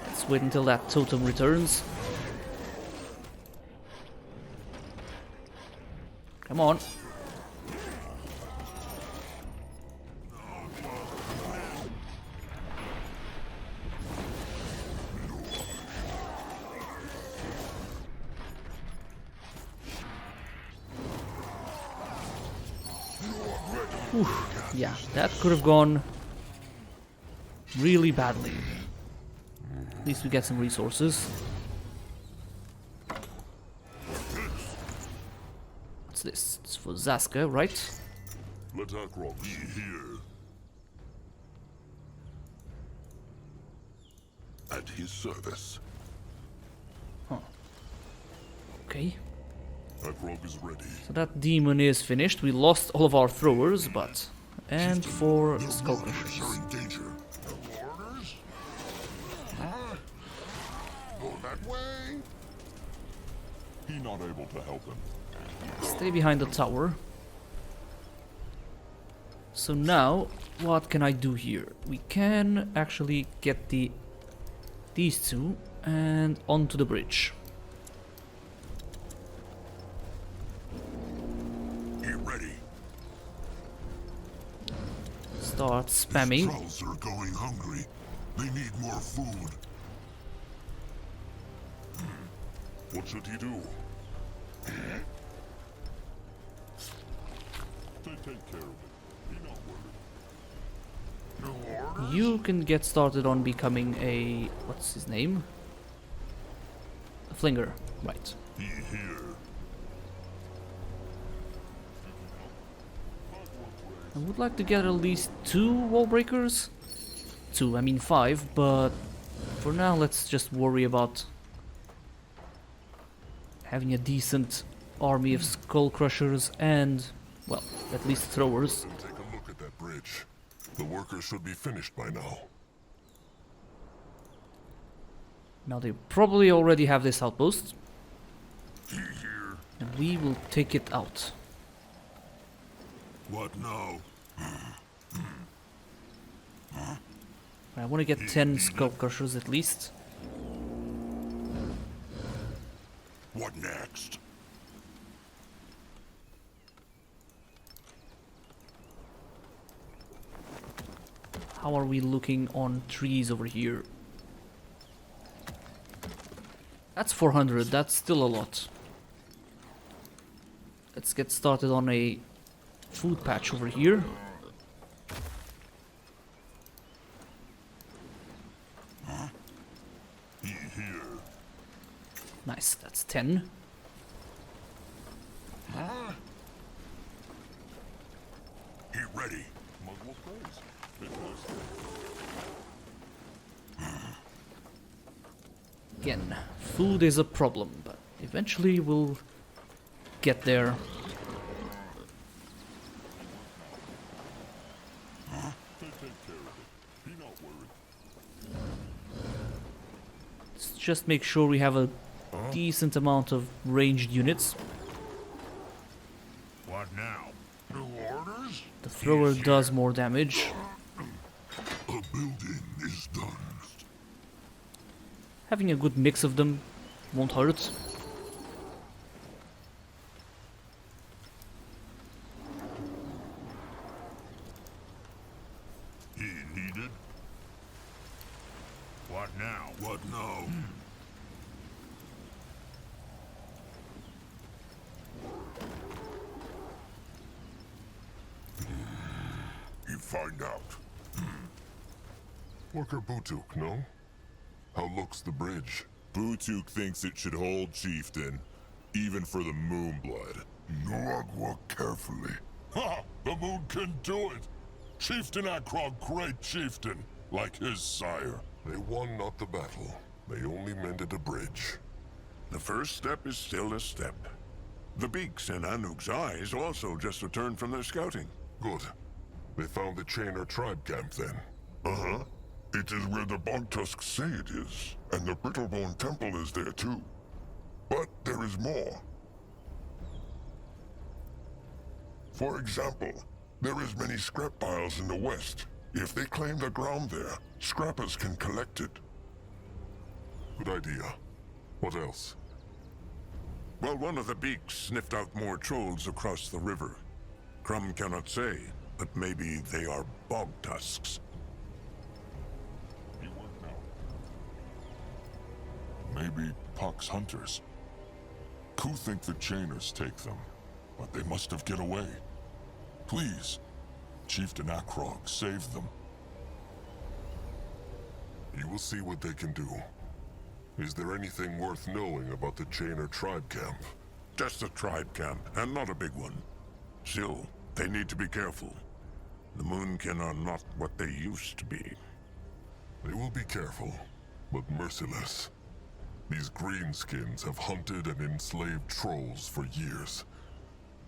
Let's wait until that totem returns. Come on. Whew. Yeah, that could have gone really badly. At least we get some resources. What's this? It's for Zaska, right? Let Akrog be here. At his service. Okay. That rogue is ready. So that demon is finished. We lost all of our throwers, but... And 4 skull crushers. Are in danger. Orders? Huh? Go that way? He not able to help him. Stay behind the tower. So now, what can I do here? We can actually get these two and onto the bridge. Get ready. Start spamming. Trolls are going hungry. They need more food. What should he do? They take care of it. He not worried. No orders? You can get started on becoming a... what's his name? A flinger, right. He here. I would like to get at least 2 wall breakers. 2, I mean 5, but for now let's just worry about having a decent army of skull crushers and, well, at least throwers. Take a look at that bridge. The workers should be finished by now. Now they probably already have this outpost, He here. and we will take it out. What now? I want to get 10 skull crushers at least. What next? How are we looking on trees over here? That's 400, that's still a lot. Let's get started on a food patch over here. He here. Nice, that's 10. He ready. Muggle praise. Again, food is a problem, but eventually we'll get there. They take care of it. He not worried. Let's just make sure we have a decent amount of ranged units. What now? New orders? The thrower does more damage. A building is done. Having a good mix of them won't hurt. He needed. What now? What now? You find out. Worker Butuk, no? How looks the bridge? Butuk thinks it should hold, Chieftain, even for the Moonblood. Nuagwa carefully. Ha! The moon can do it! Chieftain Akrog, great chieftain, like his sire. They won not the battle. They only mended a bridge. The first step is still a step. The Beaks and Anuk's eyes also just returned from their scouting. Good. They found the Chainer tribe camp then. Uh-huh. It is where the Bogtusks say it is, and the Brittlebone Temple is there too. But there is more. For example, there is many scrap piles in the west. If they claim the ground there, scrappers can collect it. Good idea. What else? Well, one of the Beaks sniffed out more trolls across the river. Crumb cannot say, but maybe they are Bogtusks. You work now. Maybe Puck's hunters. Ku think the Chainers take them, but they must have get away. Please, Chieftain Akrog, save them. You will see what they can do. Is there anything worth knowing about the Chainer tribe camp? Just a tribe camp, and not a big one. Still, they need to be careful. The Moonkin are not what they used to be. They will be careful, but merciless. These greenskins have hunted and enslaved trolls for years.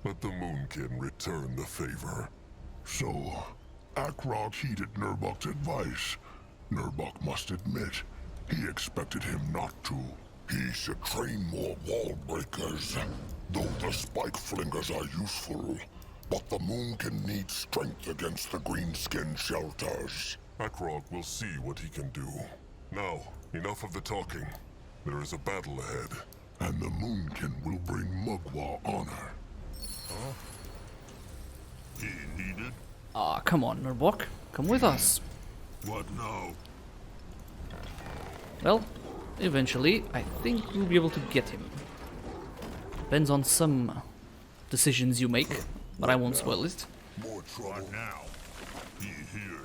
Let the Moonkin return the favor. So, Akrog heeded Nurbok's advice. Nurbok must admit, he expected him not to. He should train more wall breakers. Though the spike flingers are useful, but the Moonkin needs strength against the greenskin shelters. Akrog will see what he can do. Now, enough of the talking. There is a battle ahead. And the Moonkin will bring Mugwa honor. He needed? Ah, come on, Nurbok. Come with us. What now? Well, eventually, I think we'll be able to get him. Depends on some decisions you make, but I won't spoil it. More trouble. Now. He here.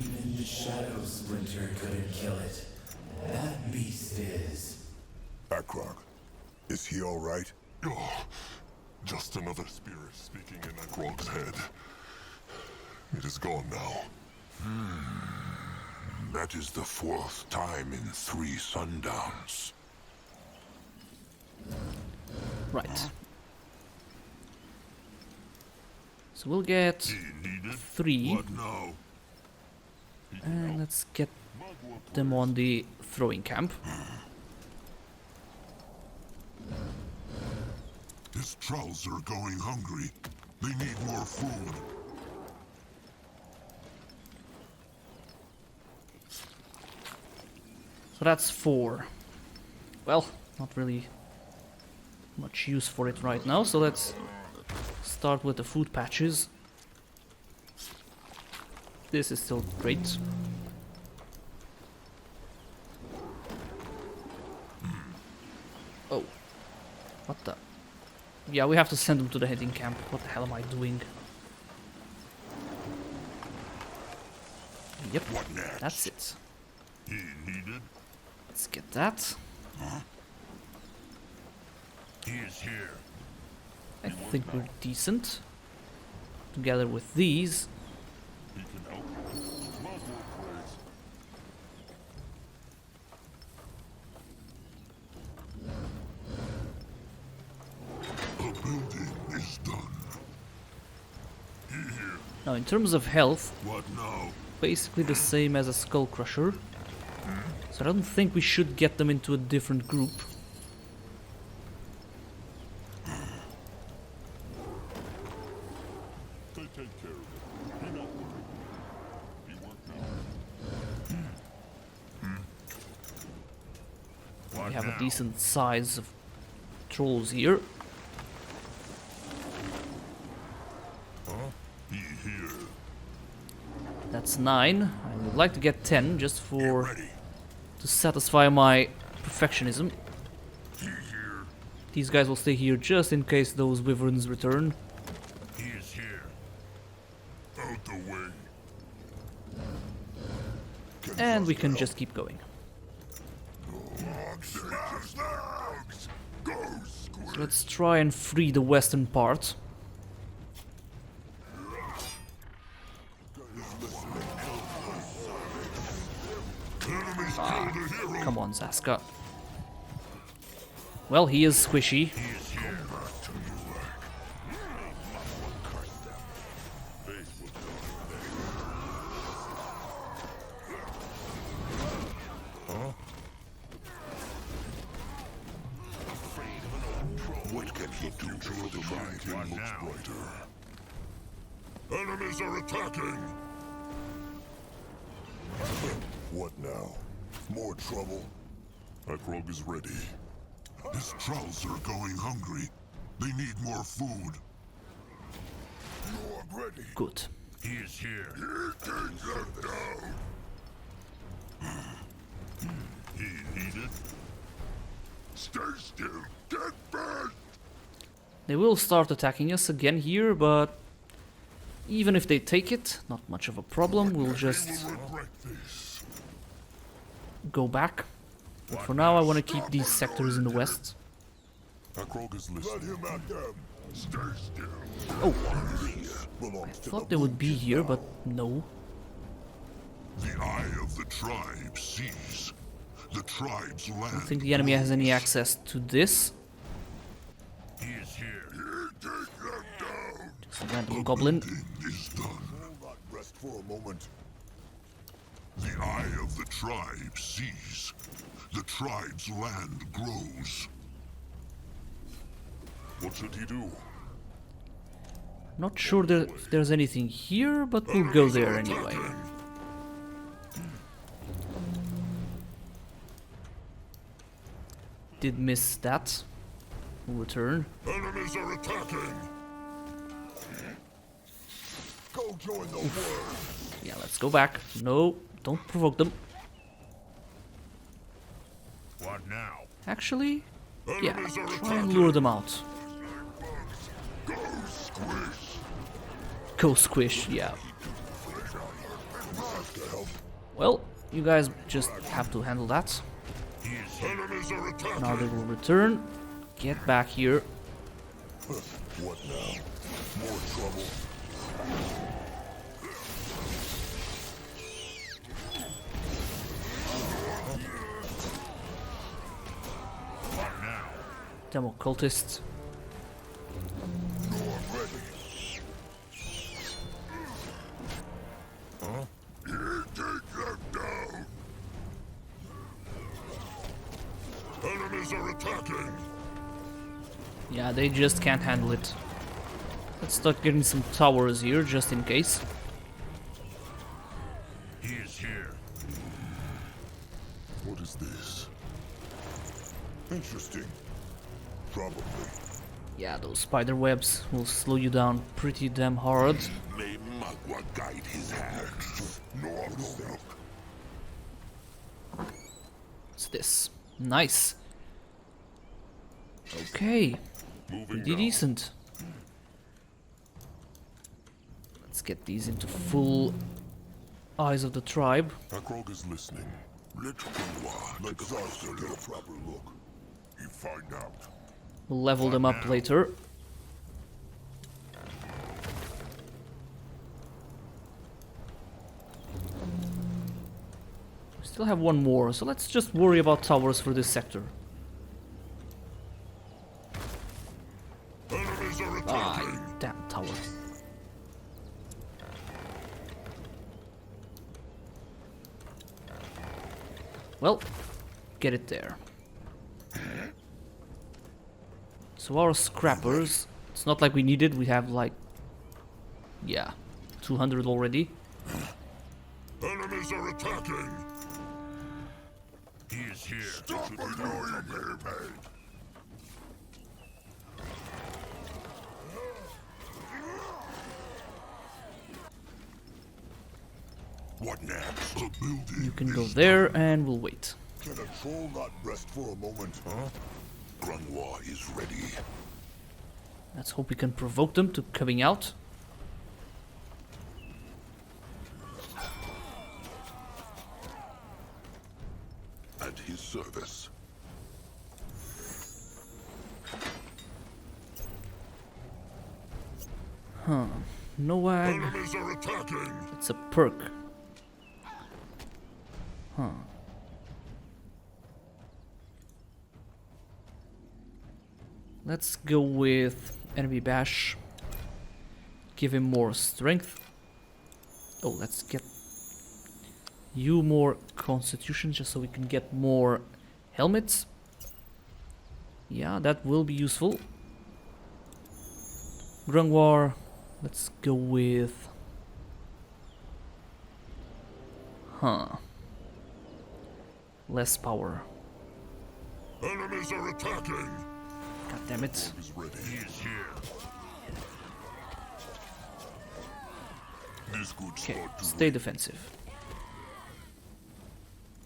Even the Shadow Splinter couldn't kill it. That beast is. Akrog, is he all right? Oh, just another spirit speaking in Akrog's head. It is gone now. That is the 4th time in 3 sundowns. Right. So we'll get He needed? 3, What now? and let's get them on the throwing camp. His trolls are going hungry. They need more food. So that's 4. Well, not really much use for it right now, so let's start with the food patches. This is still great. Oh. What the? Yeah, we have to send them to the heading camp. What the hell am I doing? Yep, What next? that's it. He needed? Let's get that. He is here. I think we're decent. Together with these. He can help. Muswell prays. The building is done. He here. Now, in terms of health, What now? basically the same as a Skull Crusher. So I don't think we should get them into a different group. They take care of it. Do not worry. He worked now. We have a decent size of trolls here. He here. That's 9. I would like to get 10 just for Ready. to satisfy my perfectionism. He here. These guys will stay here just in case those wyverns return. He is here. Out the way. And we can just keep going. Smash dogs! Go, squid! So let's try and free the western part. Enemies killed a hero! Come on, Zaska. Well, he is squishy. He is here. What can he do to the Moonkin looks brighter. Enemies are attacking! What now? More trouble? Akrog is ready. His trolls are going hungry. They need more food. You're ready. Good. He is here. He can get down. He needed. Stay still. Get back. They will start attacking us again here, but even if they take it, not much of a problem. We'll just He will regret this. go back. But for now, I want to keep these sectors in the west. Akrog is Let listening. him at them. Stay still. Oh, Belongs to thought the they would be here, but no. The eye of the tribe sees. The tribe's land. I don't think the enemy has any access to this. He is here. Just a random goblin. Is done. Will not rest for a moment. The eye of the tribe sees. The tribe's land grows. What should he do? Not sure if there's anything here, but we'll go there anyway. Did miss that. We'll return. Enemies are attacking. Go join the war. Yeah, let's go back. No, don't provoke them. What now? Actually, yeah, Enemies are try and lure them out. Go squish. Go squish, yeah. Well, you guys just have to handle that. Enemies are attacking. Now they will return. Get back here. What now? More trouble. Demo cultists. Take them down. Enemies are attacking. Yeah, they just can't handle it. Let's start getting some towers here, just in case. He is here. What is this? Interesting. Probably. Yeah, those spider webs will slow you down pretty damn hard. May Magua guide his hands. What's this? Nice. Okay, pretty decent. Let's get these into full eyes of the tribe. Akrog is listening. Let Magua Let Zarsa get a proper look. You find out. We'll level them up later. We still have one more, so let's just worry about towers for this sector. Ah, you damn tower. Well, get it there. So our scrappers, it's not like we needed, we have like, yeah, 200 already. Enemies are attacking. He is here. Stop annoying me. What next? The building You can go there and we'll wait. Can a troll not rest for a moment? Huh? Grungwa is ready. Let's hope we can provoke them to coming out. At his service. Huh. Noag. Enemies are attacking. It's a perk. Huh. Let's go with enemy bash. Give him more strength. Oh, let's get you more constitution just so we can get more helmets. Yeah, that will be useful. Grungwar, let's go with... Huh. Less power. Enemies are attacking. God damn it. He is here. This good Okay, spot to stay defensive.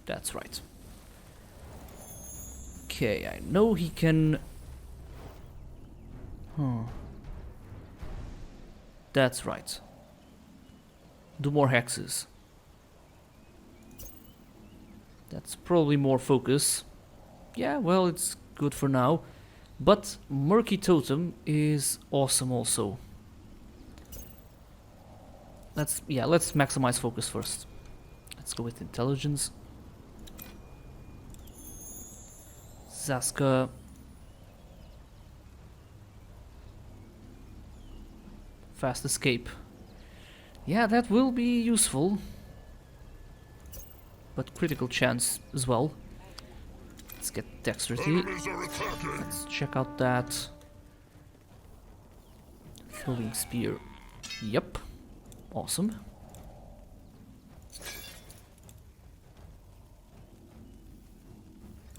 That's right. Okay, I know he can... Huh. That's right. Do more hexes. That's probably more focus. Yeah, well, it's good for now. But Murky Totem is awesome also. Let's maximize focus first. Let's go with intelligence. Zaska. Fast escape. Yeah, that will be useful. But critical chance as well. Let's get dexterity. Let's check out that throwing spear. Yep. Awesome.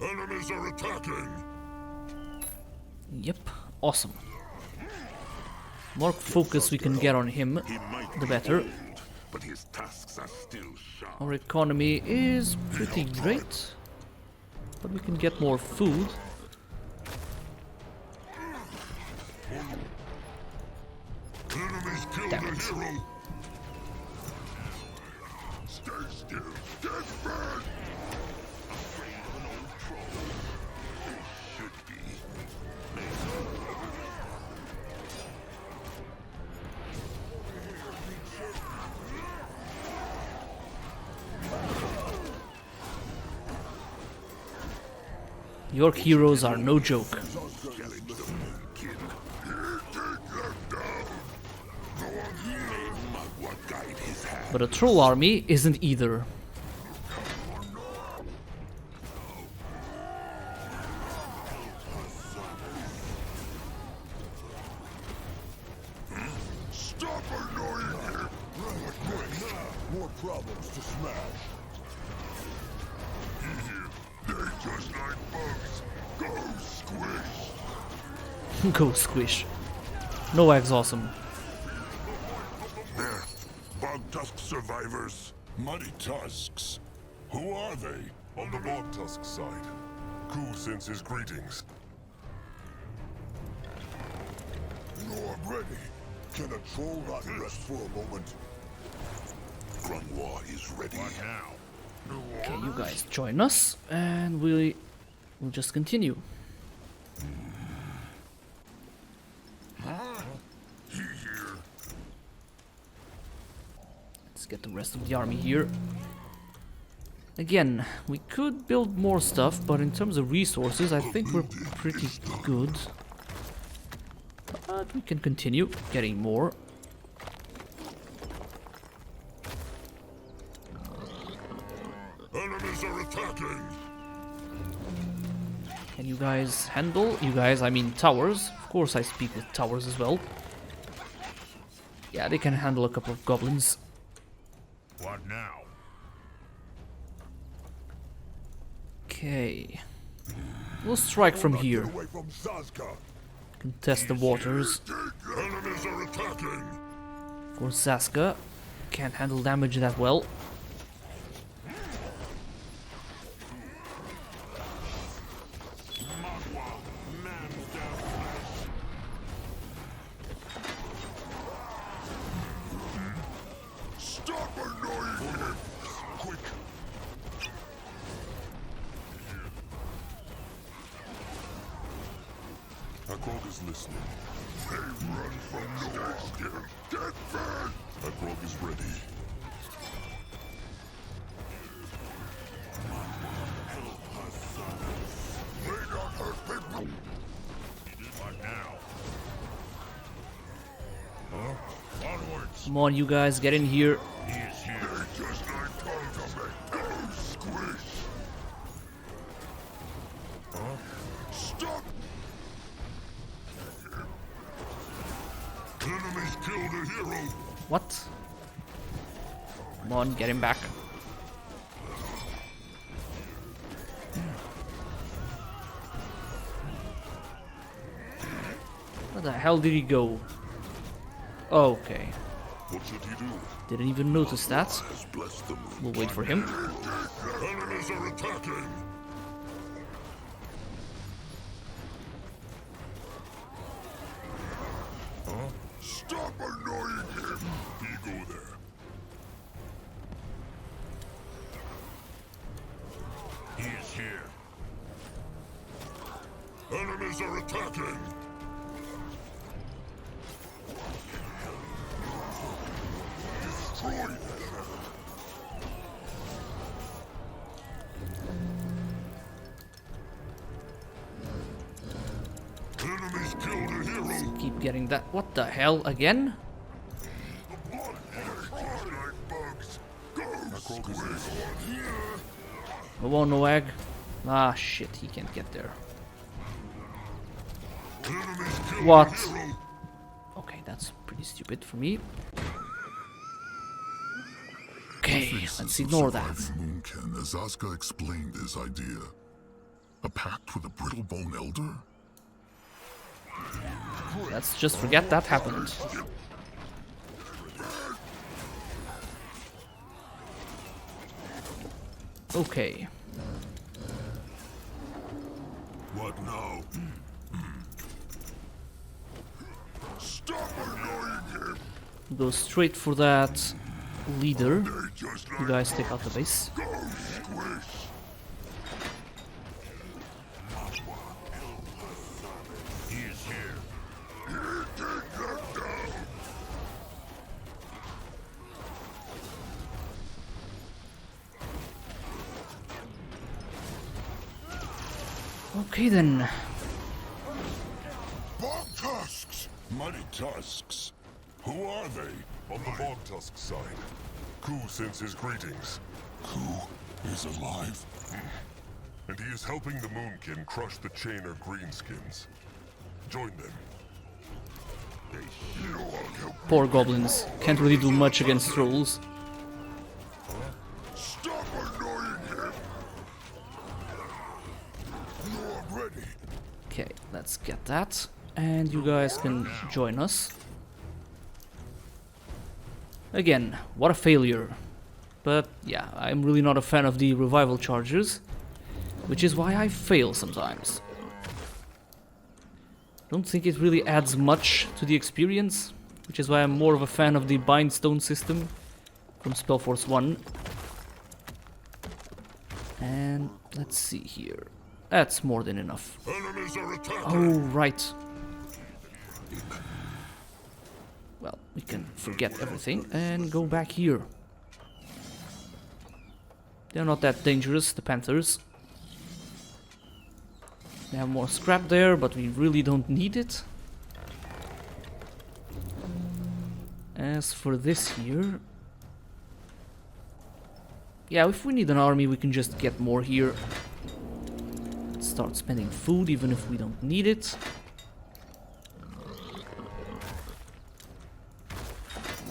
Enemies are attacking! Yep. Awesome. More focus we can get on him, the better. But his tusks are still sharp. Our economy is pretty great, but we can get more food. Enemies killed Damn a it. hero! Stay still! Get back! Afraid of an old troll. They should be. Your heroes are no joke. Challenge the moonkin. Magua guide his hand. But a troll army isn't either. Stop annoying him! More problems to smash. They just like bugs. Go squish! Go squish. No eggs awesome. There. Bog tusk survivors. Muddy tusks. Who are they? On the Bog Tusk side. Ku sends his greetings. No, I'm ready. Can a troll not rest for a moment? Grunwa is ready. Now. Okay, you guys join us, and we'll just continue. Let's get the rest of the army here. Again, we could build more stuff, but in terms of resources, I think we're pretty good. But we can continue getting more. Enemies are attacking! Can you guys handle? You guys, I mean towers. Of course I speak with towers as well. Yeah, they can handle a couple of goblins. What now? Okay. We'll strike from here. Get away from Zaska. Contest the waters. Enemies are attacking! Of course, Zaska can't handle damage that well. Stop annoying him! Quick! Akrog is listening. They run from no Get back! Akrog is ready. May not hurt people! What now? Huh? Onwards! Come on, you guys, get in here. He is here. They just like Pulverman. Go squish! Huh? Stop! Enemies killed a hero! What? Come on, get him back. Where the hell did he go? Okay. What should he do? Didn't even notice that. Has blessed the moon. We'll wait for him. Enemies are attacking! Huh? Stop annoying him! He go there. He is here. Enemies are attacking! Destroy them! getting that. What the hell again? Come on, Noag. Ah, shit, he can't get there. What? Okay, that's pretty stupid for me. Okay, let's ignore that. Moonkin, as Asuka explained his idea. A pact with a Brittlebone Elder? Let's just forget that happened. Okay. What now? Stop annoying him! Go straight for that leader. They just You guys take out the base. go squish! He is here. Take them down! Okay then. Bog Tusks! Mighty Tusks. Who are they? On the Bog Tusk side. Ku sends his greetings. Ku is alive. And he is helping the Moonkin crush the Chainer Greenskins. Join them. Poor goblins. Can't really do much against trolls. Stop annoying him! You're ready. Okay, let's get that. And you guys can join us. Again, what a failure. But yeah, I'm really not a fan of the revival charges, which is why I fail sometimes. Don't think it really adds much to the experience, which is why I'm more of a fan of the Bindstone system from SpellForce 1. And let's see here. That's more than enough. Enemies are attacking! Oh, right. Well, we can forget everything and go back here. They're not that dangerous, the Panthers. They have more scrap there, but we really don't need it. As for this here... yeah, if we need an army, we can just get more here. Let's start spending food, even if we don't need it.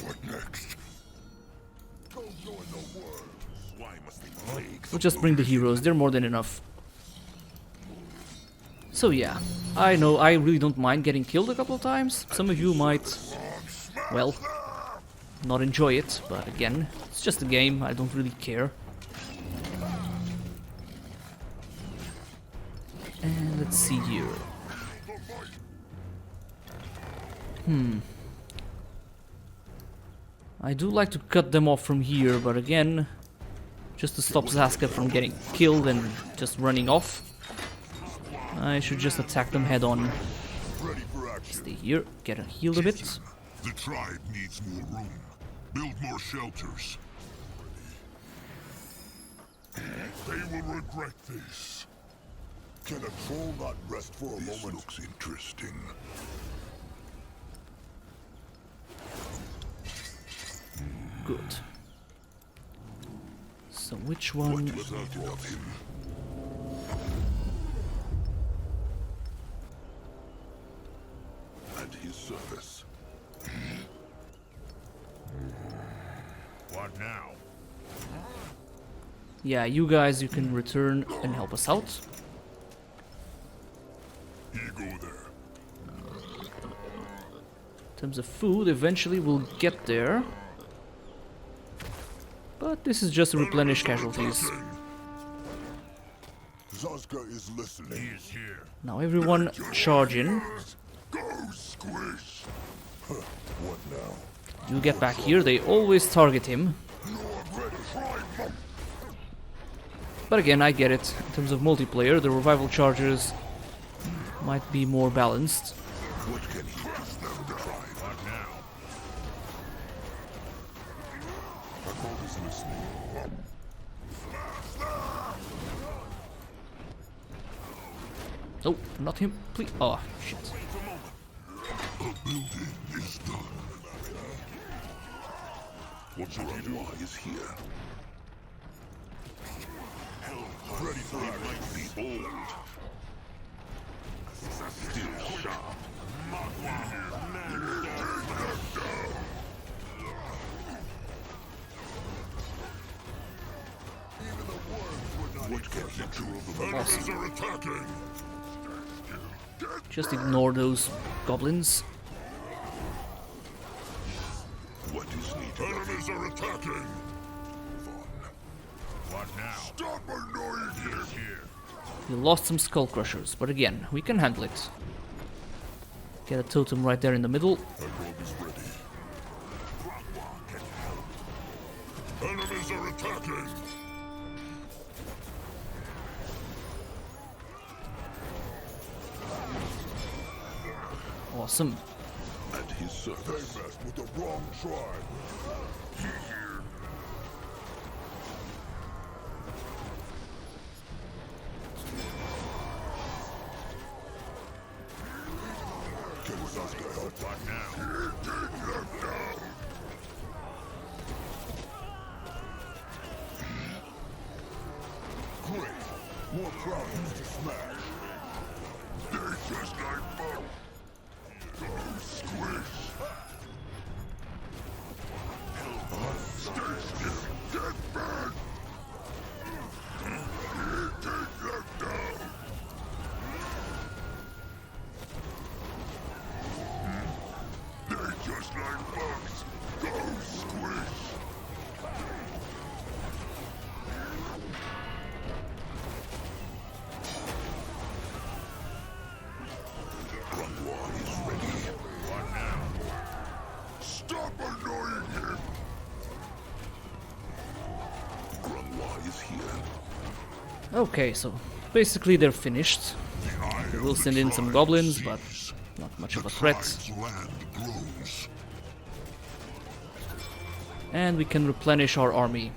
What next? Go join the world. Why must they plague? We'll just bring the heroes, they're more than enough. So yeah, I know I really don't mind getting killed a couple of times. Some of you might, well, not enjoy it, but again, it's just a game, I don't really care. And let's see here. I do like to cut them off from here, but again, just to stop Zaska from getting killed and just running off, I should just attack them head on. Ready for action. Stay here, get healed a bit. The tribe needs more room. Build more shelters. They will regret this. Can a troll not rest for a moment? Looks interesting. Good. So which one? What was needed of him? At his service. What now? Yeah, you guys, you can return and help us out. You go there. In terms of food, eventually we'll get there. But this is just to replenish casualties. Zaska is listening. He is here. Now everyone charge in. Go squish. What now? You get back here, they always target him. But again, I get it. In terms of multiplayer, the revival chargers might be more balanced. What can he do? The tribe. What now? Akog is listening. Oh, not him, please. Oh, shit. A What should I do? Is here. Ready for action. Behold. Still sharp. What can he do? Enemies are attacking! Just ignore those goblins. What is needed? Enemies are attacking! What now? Stop annoying him! Here. We lost some skull crushers, but again, we can handle it. Get a totem right there in the middle. Is ready. Enemies are attacking! Awesome. At his service. They messed with the wrong tribe. Can Zaska help? What now? Take them down! Great! More problems to smash! They just like fun! Go squish! Stay still! Get back! Take them down! They just like bugs! Go squish! Grungwar is ready. What now? Stop annoying him! Grungwar is here. Okay, so basically they're finished. We will send in some goblins, but not much of a threat. Land grows. And we can replenish our army.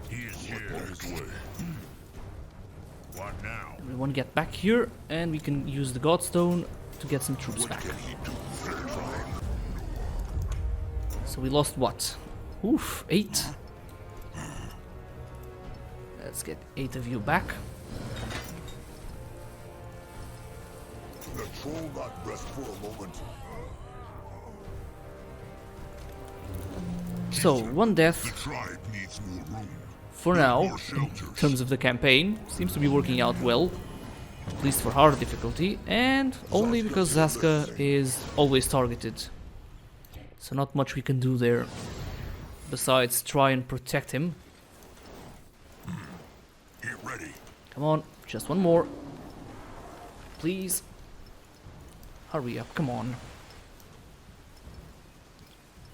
He is here. His way. What now? Everyone get back here, and we can use the Godstone to get some troops back. Can he do? So we lost what? Oof, 8. Let's get 8 of you back. The troll not rest for a moment. So, one death The tribe needs more room. for now, More in shelters. terms of the campaign. Seems to be working out well, at least for hard difficulty, and only because Zaska is always targeted. So not much we can do there, besides try and protect him. Get ready. Come on, just one more. Please. Hurry up, come on.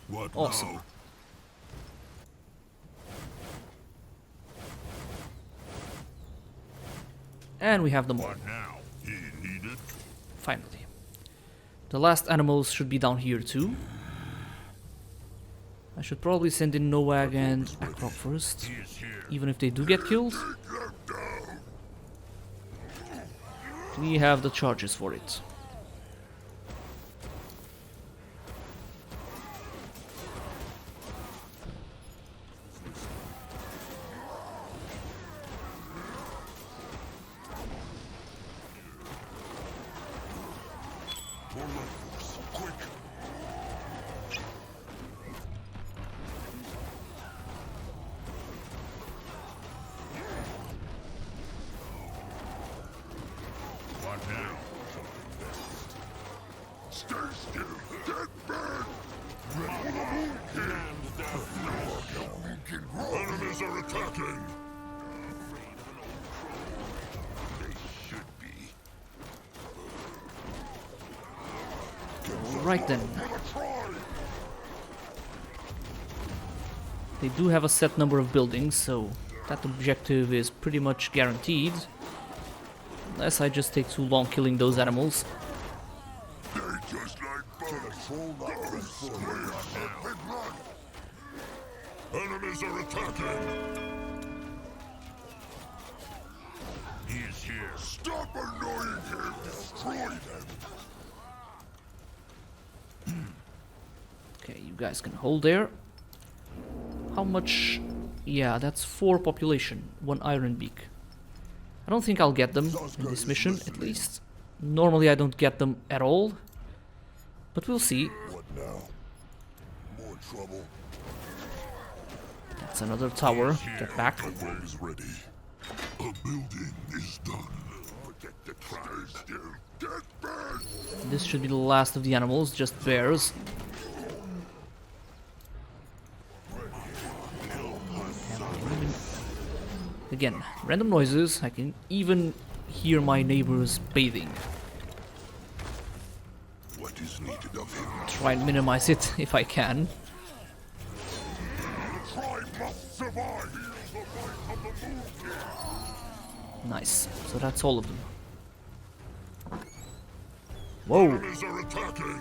What Awesome. now? And we have them all, What now? He needed. finally. The last animals should be down here too. I should probably send in Noag and Akrok first, He is here. even if they do get killed. We have the charges for it. More light force. Quick. What now? Stay still. Get back. Ready for the moon king. Enemies are attacking. They should be. Right then. They do have a set number of buildings, so that objective is pretty much guaranteed. Unless I just take too long killing those animals. They just like bugs. Go squish. Enemies are attacking. He is here. Stop annoying him. Destroy them. Okay, you guys can hold there. How much? Yeah, that's 4 population, 1 Iron Beak. I don't think I'll get them in this mission, at least. Normally I don't get them at all. But we'll see. What now? More trouble? That's another tower. Get back. The world is ready. A building is done. Protect the tribe still. Get back! This should be the last of the animals, just bears. Again, random noises. I can even hear my neighbors bathing. What is needed of him? Try and minimize it if I can. The tribe must survive. The fight of the moon king. Nice. So that's all of them. Whoa. Enemies are attacking.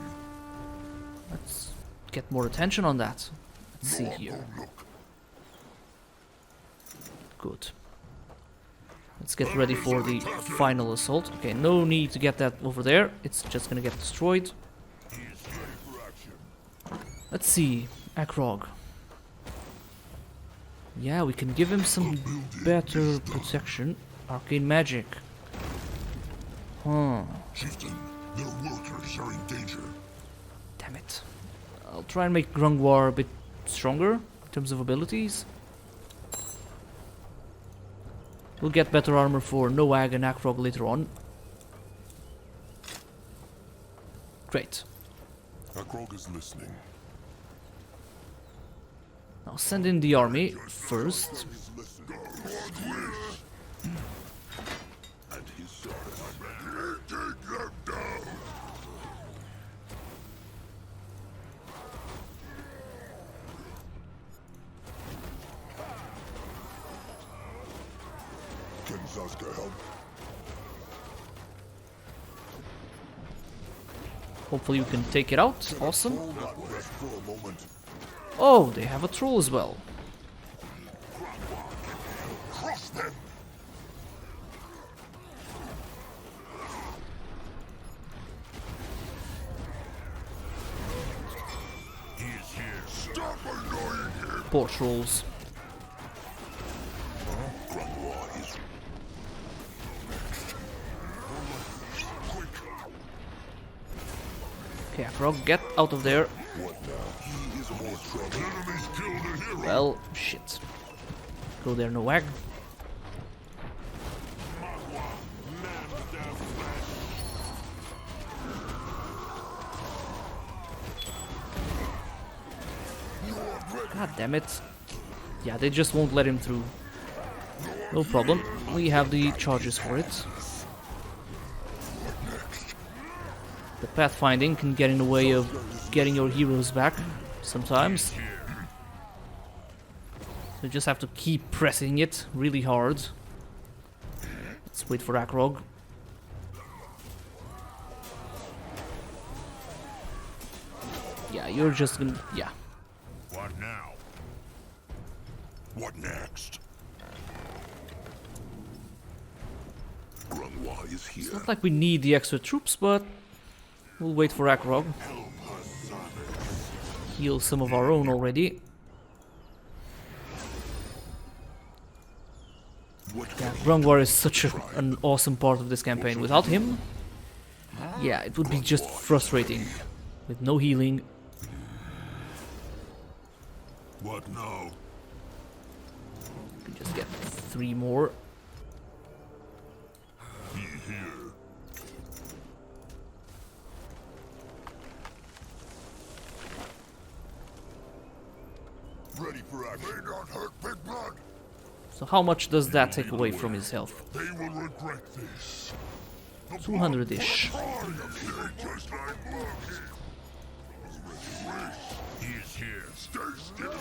Let's get more attention on that. Let's see here. Look. Good. Let's get ready for the final assault. Okay, no need to get that over there. It's just gonna get destroyed. Let's see. Akrog. Yeah, we can give him some better protection. Arcane magic. Huh. Chieftain, their workers are in danger. Damn it. I'll try and make Grungwar a bit stronger in terms of abilities. We'll get better armor for Noag and Akrog later on. Great. Akrog is listening. Now send in the army first. And his sons. Take them down. Can Zaska help? Hopefully we can take it out. Awesome. Not rest for a moment. Oh, they have a troll as well. Crush them. He is here. Stop annoying him. Poor trolls. Okay, Akrog, get out of there. Enemies killed a hero. Well, shit. Go there, Noag. God damn it. Yeah, they just won't let him through. No problem. We have the charges for it. The pathfinding can get in the way of getting your heroes back sometimes. So you just have to keep pressing it really hard. Let's wait for Akrog. Yeah, you're just gonna... yeah. What now? What next? Grungwa is here. It's not like we need the extra troops, but we'll wait for Akrog. Heal some of our own already. Yeah, Grungwar is such an awesome part of this campaign. Without him, yeah, it would be just frustrating. With no healing. What now? We can just get 3 more. Be here. Ready for action. May not hurt Big Blood. So how much does that take away from his health? They will regret this. 200-ish. Just like Loki. He is here. Stay still.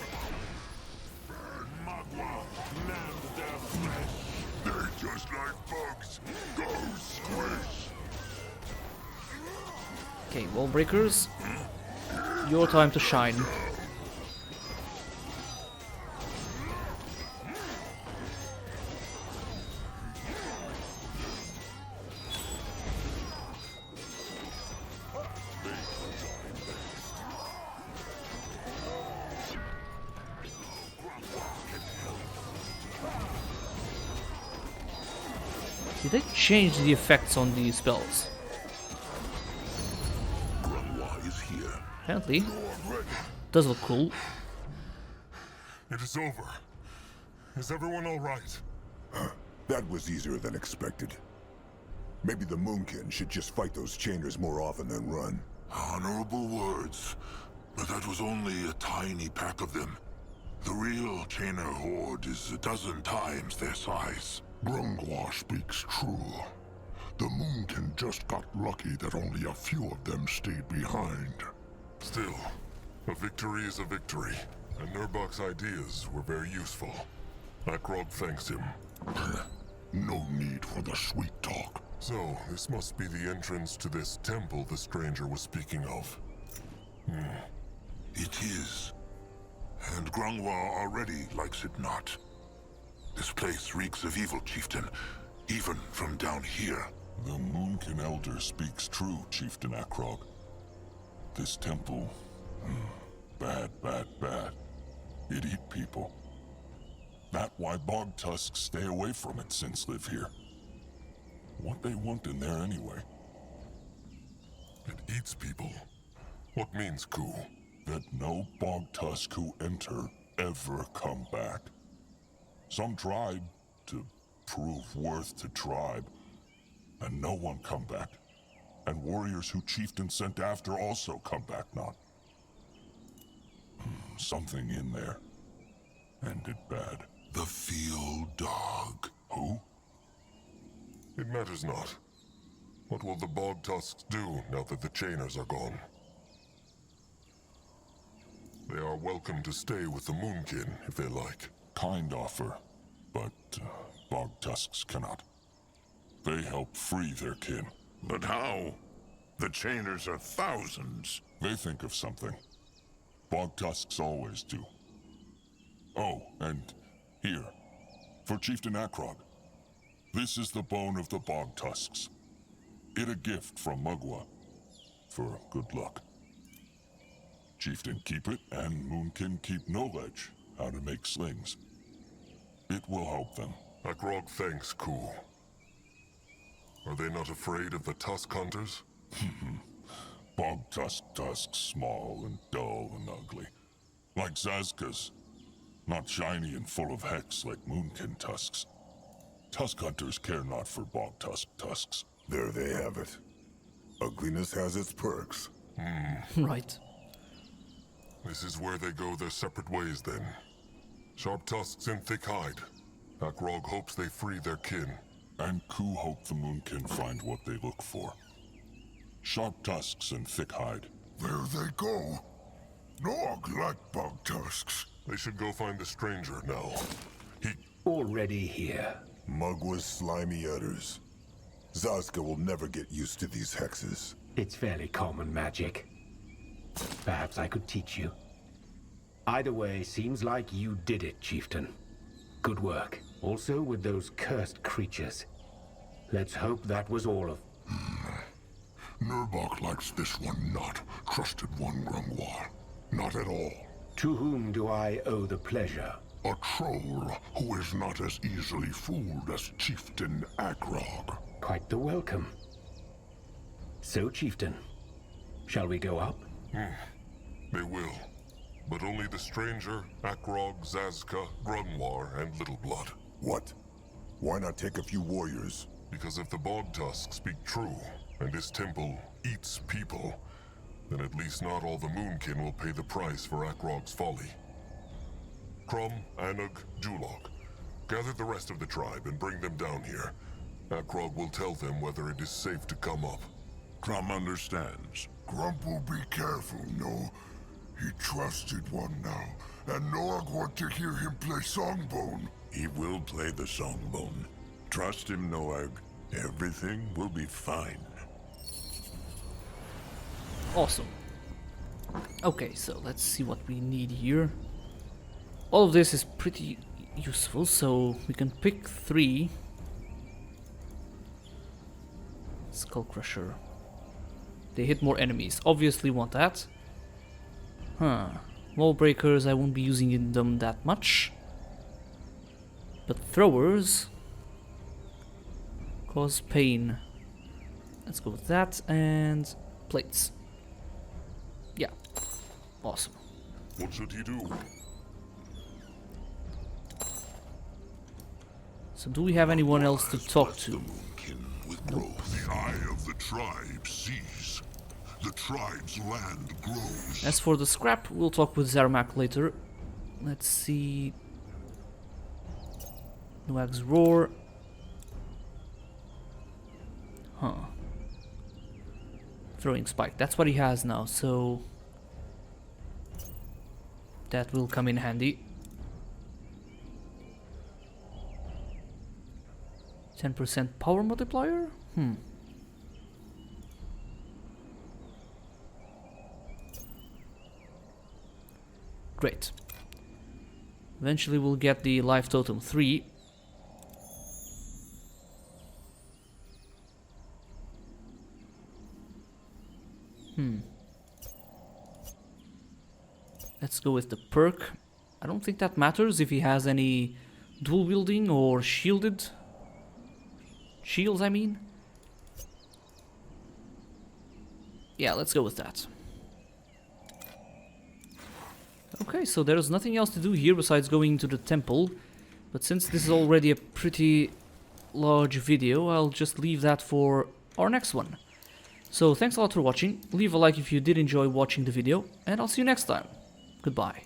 Magua, man their flesh. They're just like bugs. Go squish. Okay, wall breakers. Your time to shine. Did they change the effects on the spells? Grunwa is here. Apparently. Does look cool. It is over. Is everyone all right? That was easier than expected. Maybe the Moonkin should just fight those chainers more often than run. Honorable words. But that was only a tiny pack of them. The real Chainer horde is a dozen times their size. Grungwa speaks true. The Moonkin just got lucky that only a few of them stayed behind. Still, a victory is a victory, and Nurbok's ideas were very useful. Akrog thanks him. No need for the sweet talk. So, this must be the entrance to this temple the stranger was speaking of. It is. And Grungwa already likes it not. This place reeks of evil, chieftain, even from down here. The Moonkin Elder speaks true, Chieftain Akrog. This temple... bad, bad, bad. It eat people. That why bog tusks stay away from it since live here. What they want in there anyway? It eats people. What means Ku? That no bog tusk who enter ever come back. Some tried to prove worth to tribe, and no one come back. And warriors who chieftain sent after also come back not. Something in there ended bad. The field dog. Who? It matters not. What will the bog tusks do now that the chainers are gone? They are welcome to stay with the Moonkin if they like. Kind offer, but bog tusks cannot. They help free their kin. But how? The chainers are thousands. They think of something. Bog tusks always do. Oh, and here, for Chieftain Akrog. This is the bone of the bog tusks. It a gift from Mugwa, for good luck. Chieftain keep it, and Moonkin keep knowledge how to make slings. It will help them. Akrog thanks Ku. Are they not afraid of the tusk hunters? Bog tusks small and dull and ugly. Like Zazka's. Not shiny and full of hex like Moonkin tusks. Tusk hunters care not for bog tusks. There they have it. Ugliness has its perks. Right. This is where they go their separate ways then. Sharp tusks and thick hide. Akrog hopes they free their kin. And Ku hope the Moonkin find what they look for. Sharp tusks and thick hide. There they go. Nog like bug tusks. They should go find the stranger now. Already here. Mugwa's slimy udders. Zazka will never get used to these hexes. It's fairly common magic. Perhaps I could teach you. Either way, seems like you did it, Chieftain. Good work. Also with those cursed creatures. Let's hope that was all of... Nurbok likes this one not. Trusted one, Grungwa. Not at all. To whom do I owe the pleasure? A troll who is not as easily fooled as Chieftain Akrog. Quite the welcome. So, Chieftain, shall we go up? They will. But only the stranger, Akrog, Zazka, Grunwar, and Little Blood. What? Why not take a few warriors? Because if the bog tusks speak true, and this temple eats people, then at least not all the Moonkin will pay the price for Akrog's folly. Crum, Anug, Julog, gather the rest of the tribe and bring them down here. Akrog will tell them whether it is safe to come up. Crum understands. Grump will be careful, no? He trusted one now, and Nog want to hear him play Songbone. He will play the songbone. Trust him, Noag. Everything will be fine. Awesome. Okay, so let's see what we need here. All of this is pretty useful, so we can pick 3. Skull Crusher. They hit more enemies. Obviously want that. Wall breakers, I won't be using in them that much. But throwers Cause pain. Let's go with that, and plates. Yeah, awesome. What should he do? So do we have anyone else to talk to? Moonkin with growth. The eye of the tribe sees. The tribe's land grows. As for the scrap, we'll talk with Zermac later. Let's see. Noag's Roar. Huh. Throwing Spike. That's what he has now, so that will come in handy. 10% power multiplier? Great. Eventually we'll get the life totem 3. Let's go with the perk. I don't think that matters if he has any dual wielding or shielded shields, I mean. Yeah, let's go with that. Okay, so there's nothing else to do here besides going to the temple. But since this is already a pretty large video, I'll just leave that for our next one. So thanks a lot for watching. Leave a like if you did enjoy watching the video, and I'll see you next time. Goodbye.